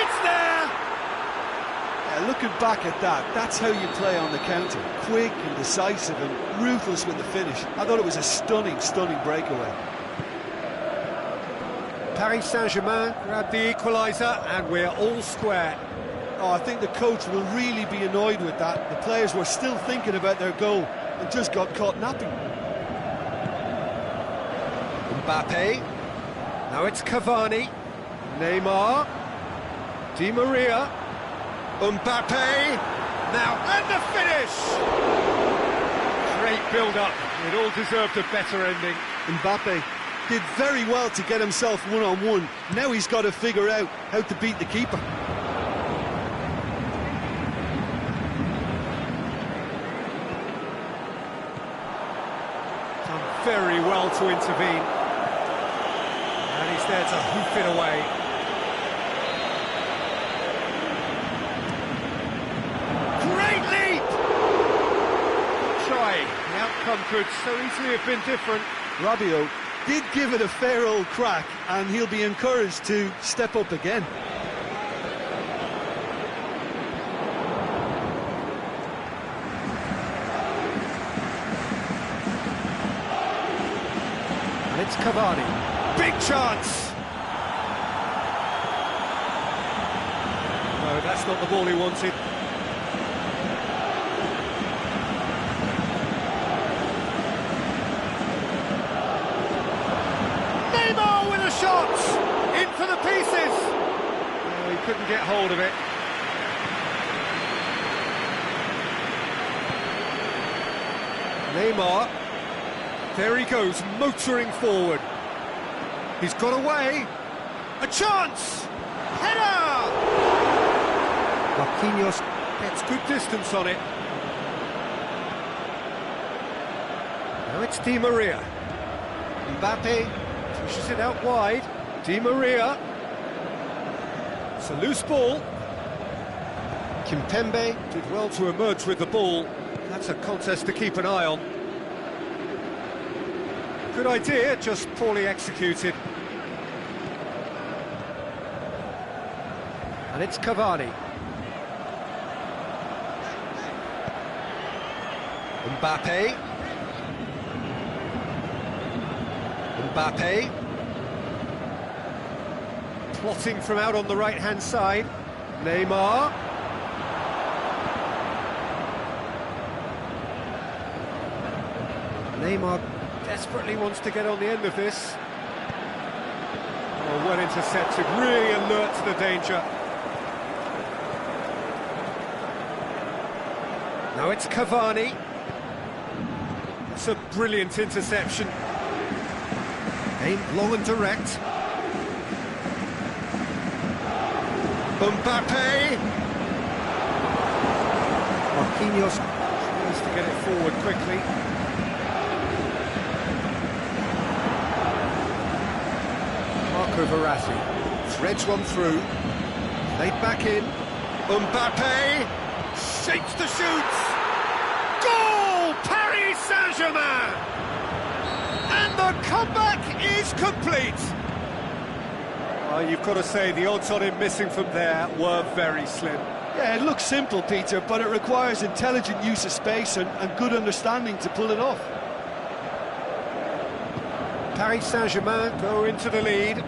It's there! Yeah, looking back at that, that's how you play on the counter. Quick and decisive and ruthless with the finish. I thought it was a stunning, stunning breakaway. Paris Saint-Germain grabbed the equaliser and we're all square. Oh, I think the coach will really be annoyed with that. The players were still thinking about their goal and just got caught napping. Mbappe. Now it's Cavani. Neymar. Di Maria. Mbappe. Now, and the finish! Great build-up. It all deserved a better ending. Mbappe did very well to get himself one-on-one. Now he's got to figure out how to beat the keeper. Done very well to intervene. And he's there to hoof it away. Great leap! Try. The outcome could so easily have been different. Rabiot did give it a fair old crack, and he'll be encouraged to step up again. And it's Cavani. Big chance! No, that's not the ball he wanted. Neymar with a shot! In for the pieces! Oh, he couldn't get hold of it. Neymar. There he goes, motoring forward. He's got away. A chance! Header! Marquinhos gets good distance on it. Now it's Di Maria. Mbappe pushes it out wide. Di Maria. It's a loose ball. Kimpembe did well to emerge with the ball. That's a contest to keep an eye on. Good idea, just poorly executed. And it's Cavani. Mbappe. Mbappe. Plotting from out on the right-hand side. Neymar. Neymar desperately wants to get on the end of this. Oh, well intercepted, really alert to the danger. Now it's Cavani. It's a brilliant interception. Aimed long and direct. Mbappe. Marquinhos tries to get it forward quickly. Verratti threads one through, laid back in. Mbappe shapes the shoots. Goal! Paris Saint-Germain, and the comeback is complete. Well, you've got to say the odds on him missing from there were very slim. Yeah, it looks simple, Peter, but it requires intelligent use of space and good understanding to pull it off. Paris Saint-Germain go into the lead.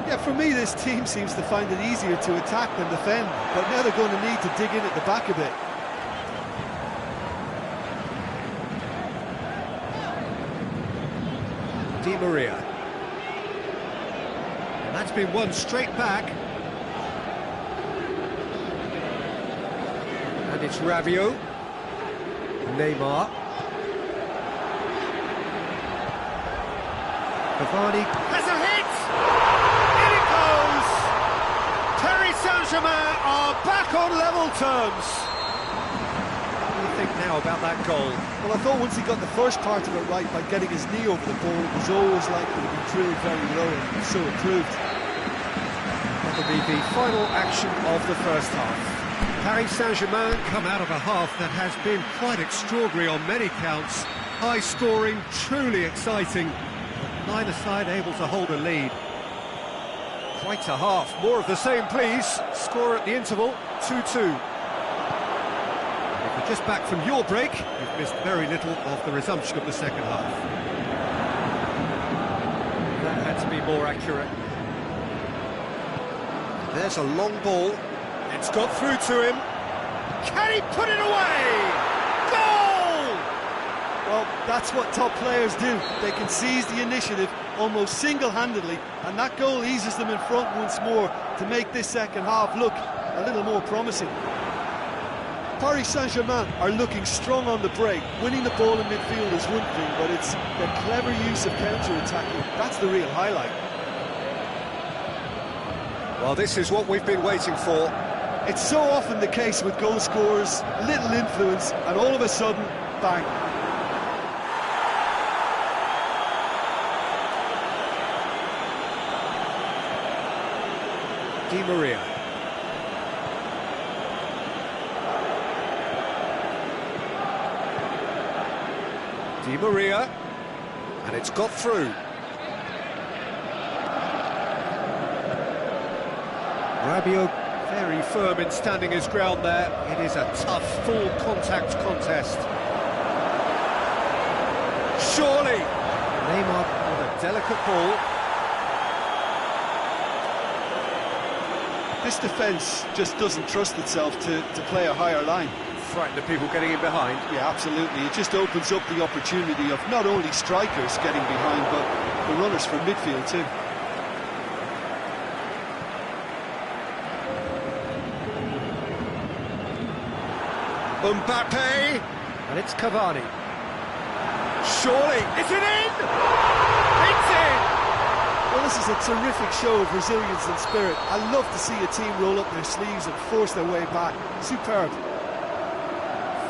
Yeah, for me, this team seems to find it easier to attack than defend, but now they're going to need to dig in at the back a bit. Di Maria. And that's been won straight back. And it's Rabiot. Neymar. Cavani has a hit! In it goes! Paris Saint-Germain are back on level terms. What do you think now? now about that goal? Well, I thought once he got the first part of it right by getting his knee over the ball, it was always likely to be drilled very low, and so it proved. That'll be the final action of the first half. Paris Saint-Germain come out of a half that has been quite extraordinary on many counts. High scoring, truly exciting, but neither side able to hold a lead. Quite a half, more of the same please. Score at the interval, 2-2. If you're just back from your break, you've missed very little of the resumption of the second half. That had to be more accurate. There's a long ball. It's got through to him. Can he put it away? Goal! Well, that's what top players do. They can seize the initiative almost single-handedly, and that goal eases them in front once more to make this second half look a little more promising. Paris Saint-Germain are looking strong on the break. Winning the ball in midfield is one thing, but it's the clever use of counter-attacking. That's the real highlight. Well, this is what we've been waiting for. It's so often the case with goal scorers, little influence, and all of a sudden, bang. Di Maria. Di Maria, and it's got through. Rabiot very firm in standing his ground there. It is a tough, full contact contest. Surely! Neymar with a delicate ball. This defence just doesn't trust itself to play a higher line. Frightened of people getting in behind. Yeah, absolutely. It just opens up the opportunity of not only strikers getting behind, but the runners from midfield too. Mbappe, and it's Cavani. Surely, is it in? It's in! Well, this is a terrific show of resilience and spirit. I love to see a team roll up their sleeves and force their way back. Superb.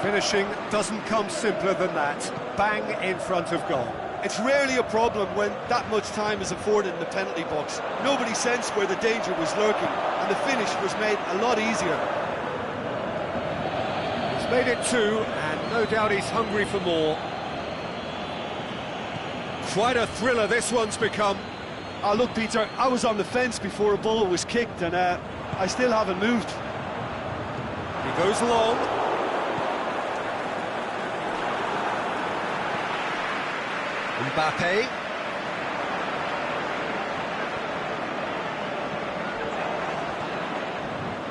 Finishing doesn't come simpler than that. Bang in front of goal. It's rarely a problem when that much time is afforded in the penalty box. Nobody sensed where the danger was lurking, and the finish was made a lot easier. He's made it two, and no doubt he's hungry for more. Quite a thriller this one's become. Oh, look, Peter, I was on the fence before a ball was kicked, and I still haven't moved. He goes long. Mbappe.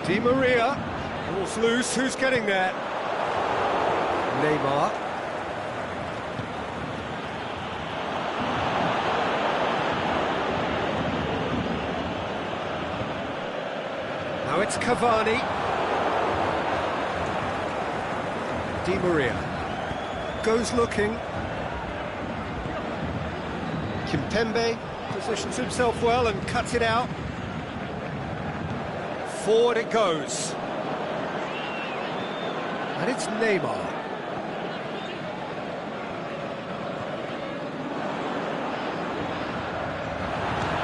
Di Maria. Ball's loose. Who's getting there? Neymar. Now it's Cavani. Di Maria. Goes looking. Kimpembe positions himself well and cuts it out. Forward it goes. And it's Neymar.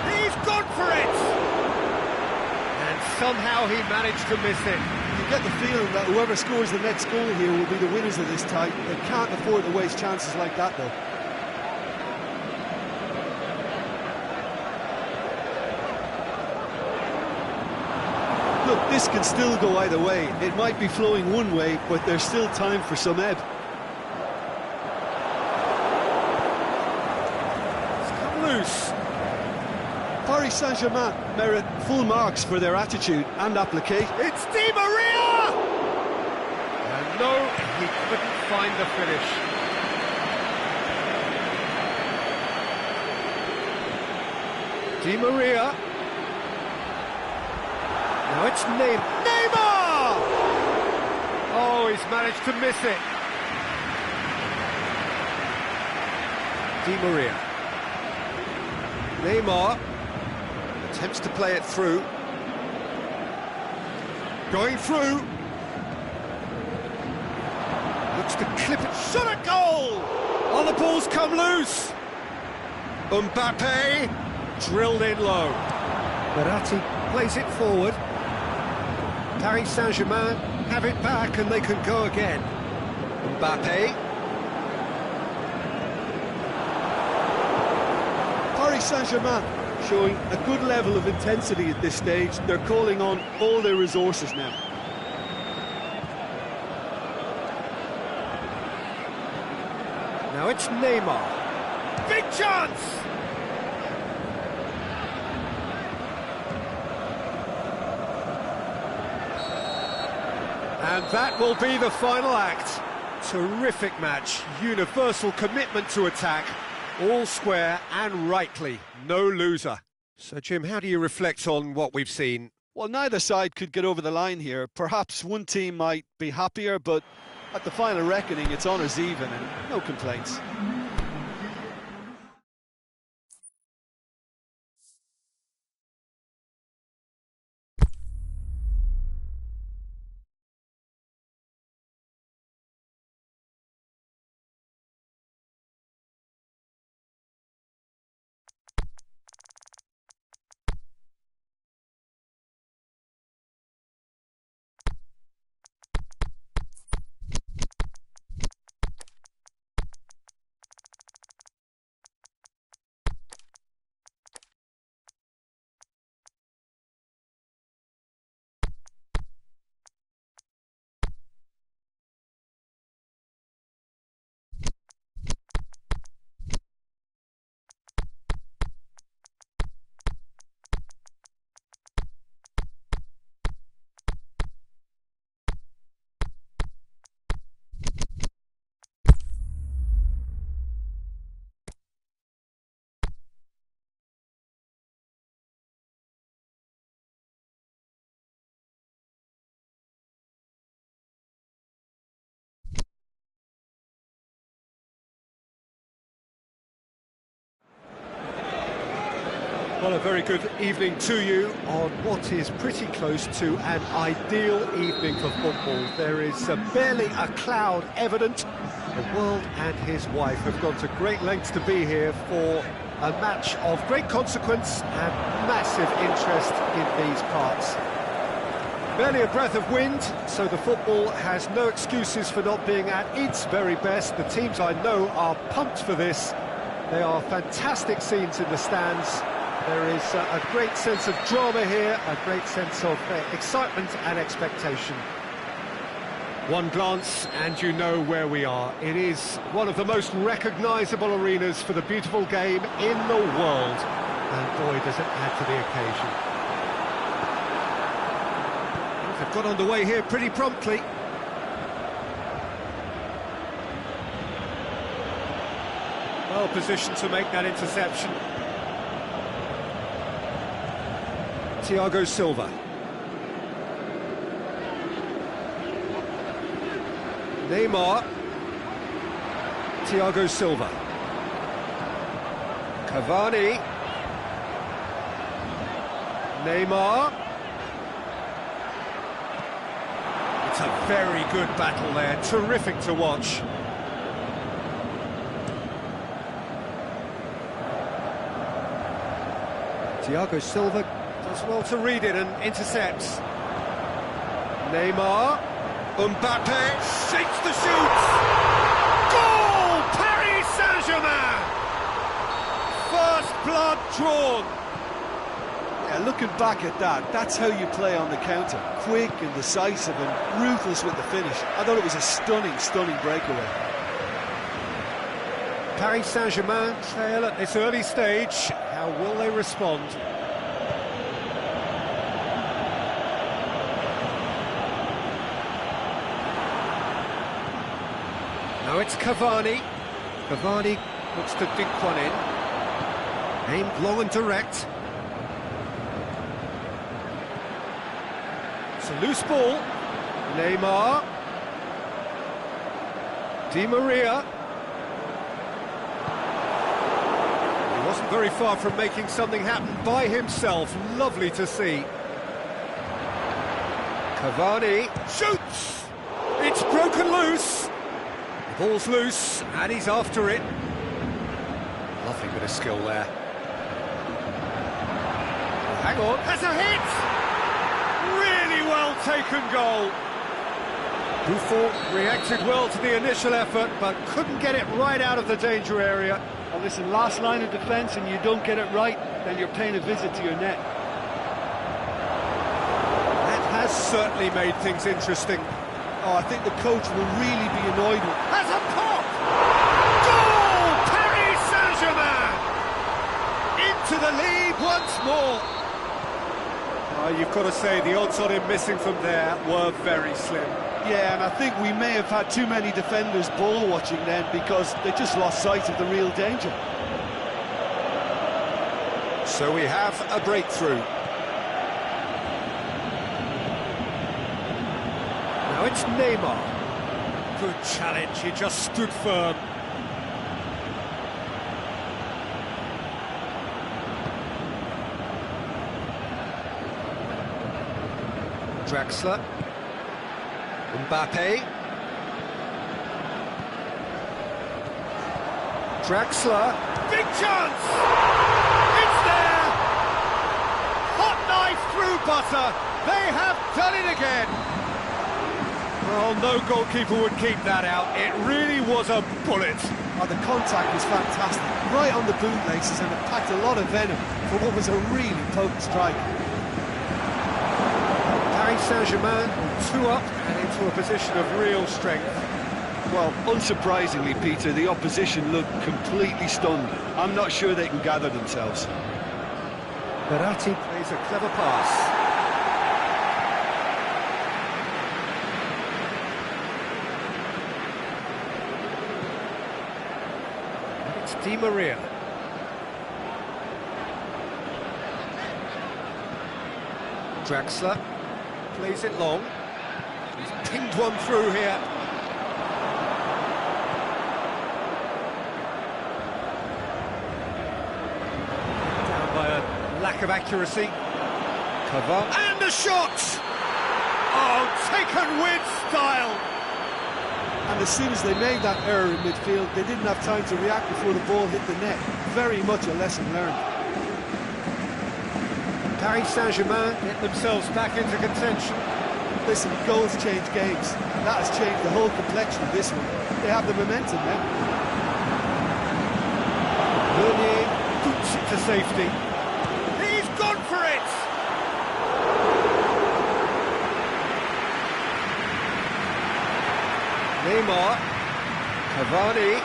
He's gone for it! And somehow he managed to miss it. You get the feeling that whoever scores the next goal here will be the winners of this tie. They can't afford to waste chances like that, though. Look, this can still go either way. It might be flowing one way, but there's still time for some ebb. It's come loose. Paris Saint-Germain merit full marks for their attitude and application. It's Di Maria! And no, he couldn't find the finish. Di Maria. Now it's Neymar! Oh, he's managed to miss it. Di Maria. Neymar attempts to play it through. Going through. Looks looks to clip it. Shot a goal! Oh, the ball's come loose. Mbappe drilled in low. Verratti plays it forward. Paris Saint-Germain have it back and they can go again. Mbappe. Paris Saint-Germain showing a good level of intensity at this stage. They're calling on all their resources now. Now it's Neymar. Big chance! And that will be the final act. Terrific match, universal commitment to attack, all square and rightly, no loser. So Jim, how do you reflect on what we've seen? Well, neither side could get over the line here. Perhaps one team might be happier, but at the final reckoning, it's honours even and no complaints. Well, a very good evening to you on what is pretty close to an ideal evening for football. There is barely a cloud evident. The world and his wife have gone to great lengths to be here for a match of great consequence and massive interest in these parts. Barely a breath of wind, so the football has no excuses for not being at its very best. The teams I know are pumped for this. They are fantastic scenes in the stands. There is a great sense of drama here, a great sense of excitement and expectation. One glance and you know where we are. It is one of the most recognisable arenas for the beautiful game in the world. And boy, does it add to the occasion. They've got underway here pretty promptly. Well positioned to make that interception. Thiago Silva. Neymar. Thiago Silva. Cavani. Neymar. It's a very good battle there, terrific to watch. Thiago Silva does well to read it and intercepts. Neymar. Mbappe shakes the shoots. Goal! Paris Saint-Germain! First blood drawn. Yeah, looking back at that, that's how you play on the counter. Quick and decisive and ruthless with the finish. I thought it was a stunning, stunning breakaway. Paris Saint-Germain trail at this early stage. How will they respond? Now it's Cavani. Cavani looks to dink one in. Aimed long and direct. It's a loose ball. Neymar. Di Maria. He wasn't very far from making something happen by himself. Lovely to see. Cavani shoots. It's broken loose. The ball's loose, and he's after it. Lovely bit of skill there. Hang on, has a hit! Really well taken goal. Buffon reacted well to the initial effort, but couldn't get it right out of the danger area. Well, listen, last line of defence and you don't get it right, then you're paying a visit to your net. That has certainly made things interesting. Oh, I think the coach will really be annoyed with... Has a pop! Goal! Paris Saint-Germain! Into the lead once more. You've got to say, the odds on him missing from there were very slim. Yeah, and I think we may have had too many defenders ball-watching then because they just lost sight of the real danger. So we have a breakthrough. Now it's Neymar. Good challenge, he just stood firm. Draxler. Mbappe. Draxler. Big chance! It's there! Hot knife through butter. They have done it again. Well, no goalkeeper would keep that out. It really was a bullet. Oh, the contact was fantastic. Right on the bootlaces, and it packed a lot of venom for what was a really potent strike. Paris Saint-Germain 2 up and into a position of real strength. Well, unsurprisingly, Peter, the opposition looked completely stunned. I'm not sure they can gather themselves. Verratti plays a clever pass. And it's Di Maria. Draxler plays it long. He's pinged one through here. Down by a lack of accuracy. Cover. And a shot! Oh, taken with style! And as soon as they made that error in midfield, they didn't have time to react before the ball hit the net. Very much a lesson learned. Paris Saint-Germain get themselves back into contention. Listen, goals change games. That has changed the whole complexion of this one. They have the momentum now. Meunier boots it to safety. He's gone for it! Neymar. Cavani.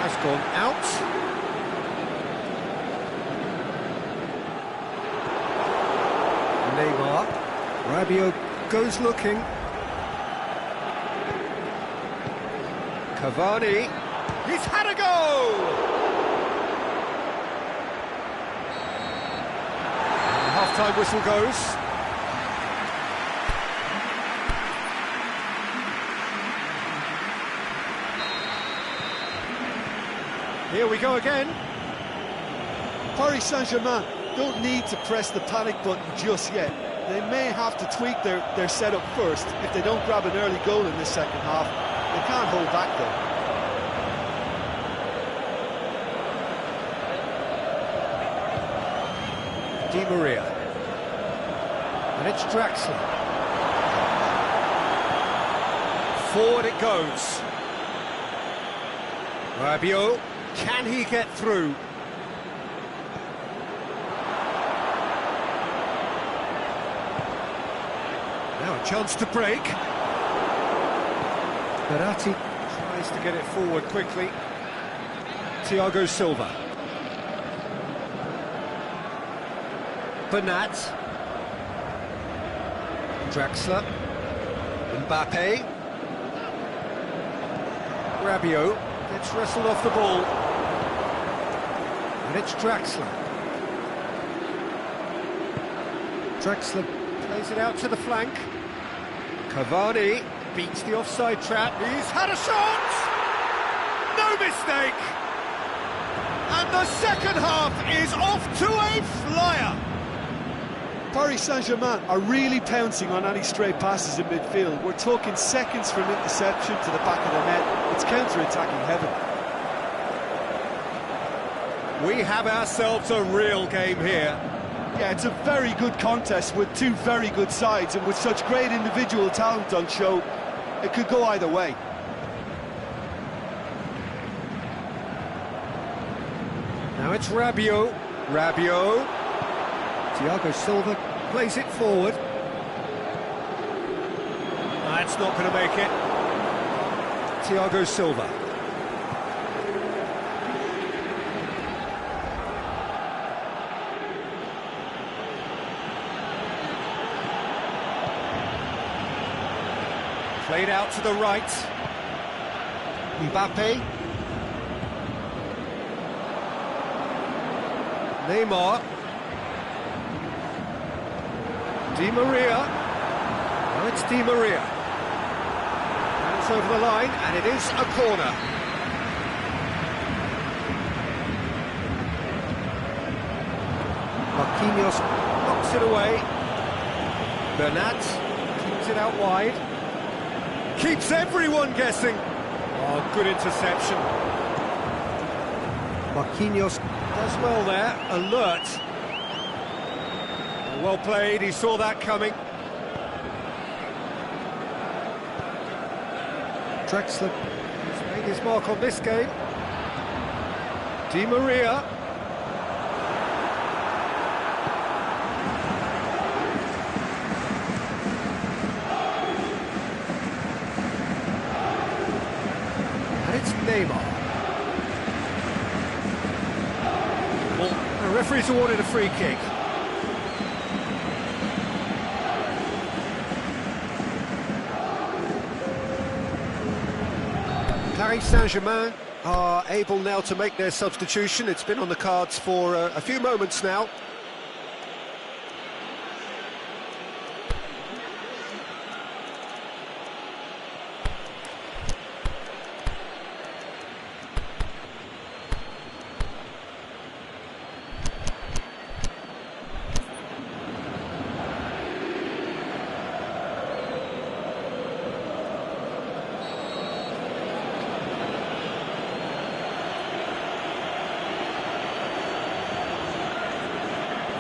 Has gone out. Neymar. Rabiot goes looking. Cavani. He's had a go! And the half-time whistle goes. Here we go again. Paris Saint-Germain don't need to press the panic button just yet. They may have to tweak their setup first if they don't grab an early goal in this second half. They can't hold back though. Di Maria. And it's Draxler. Forward it goes. Rabiot, can he get through? Now a chance to break. Verratti tries to get it forward quickly. Thiago Silva. Bernat. Draxler. Mbappe. Rabiot gets wrestled off the ball. And it's Draxler. Draxler plays it out to the flank. Cavani beats the offside trap. He's had a shot! No mistake! And the second half is off to a flyer! Paris Saint-Germain are really pouncing on any stray passes in midfield. We're talking seconds from interception to the back of the net. It's counter-attacking heaven. We have ourselves a real game here. Yeah, it's a very good contest with two very good sides, and with such great individual talent on show, it could go either way. Now it's Rabiot. Rabiot. Thiago Silva plays it forward. That's not going to make it. Thiago Silva. Played out to the right. Mbappe. Neymar. Di Maria. Now it's Di Maria. And it's over the line, and it is a corner. Marquinhos knocks it away. Bernat keeps it out wide. Keeps everyone guessing. Oh, good interception. Marquinhos does well there, alert. Well played, he saw that coming. Drexler has made his mark on this game. Di Maria. And it's Neymar. Well, the referee's awarded a free kick. Paris Saint-Germain are able now to make their substitution. It's been on the cards for a few moments now.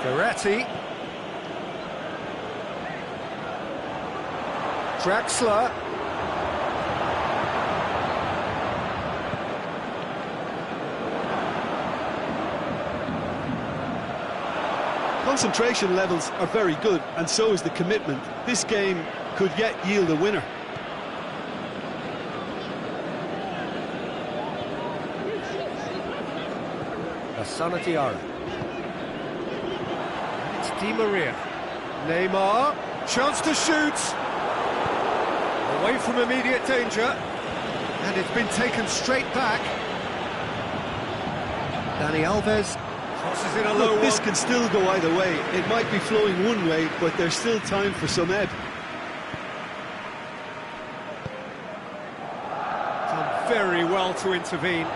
Verratti. Draxler. Concentration levels are very good, and so is the commitment. This game could yet yield a winner. Asana Diarra. It's Di Maria. Neymar. Chance to shoot. Away from immediate danger. And it's been taken straight back. Dani Alves crosses in a low one. This can still go either way. It might be flowing one way, but there's still time for some ebb. Done very well to intervene.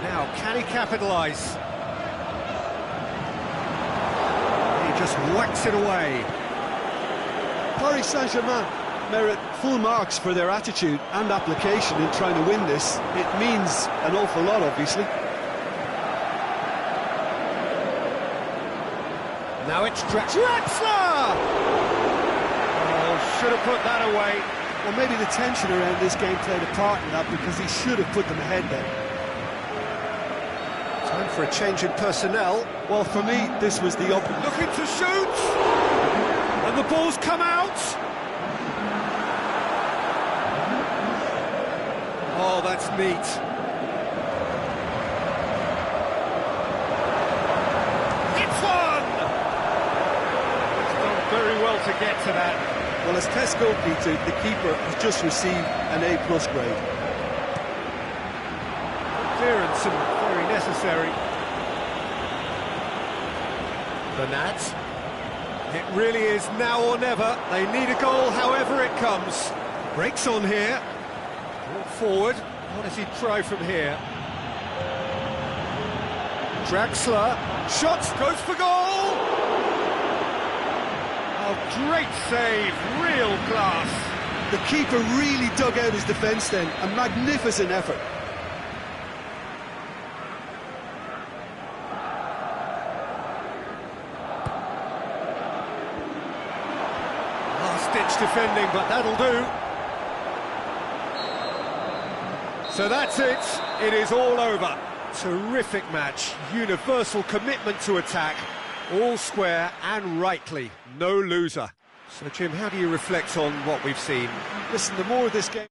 Now, can he capitalise? He just whacks it away. Paris Saint-Germain merit full marks for their attitude and application in trying to win this. It means an awful lot, obviously. Now it's Draxler! Oh, should have put that away. Well, maybe the tension around this game played a part in that, because he should have put them ahead then. Time for a change in personnel. Well, for me, this was the opposite. Looking to shoot! And the ball's come out! Oh, that's neat. It's one! It's done very well to get to that. Well, as test goalkeeper, the keeper has just received an A+ grade. Clearance and very necessary. Bernat. It really is now or never. They need a goal however it comes. Breaks on here. Brought forward. What does he try from here? Draxler. Shots. Goes for goal. Oh, great save, real class. The keeper really dug out his defence then, a magnificent effort. Last-ditch defending, but that'll do. So that's it, it is all over. Terrific match, universal commitment to attack, all square and rightly, no loser. So Jim, how do you reflect on what we've seen? Listen, the more this game...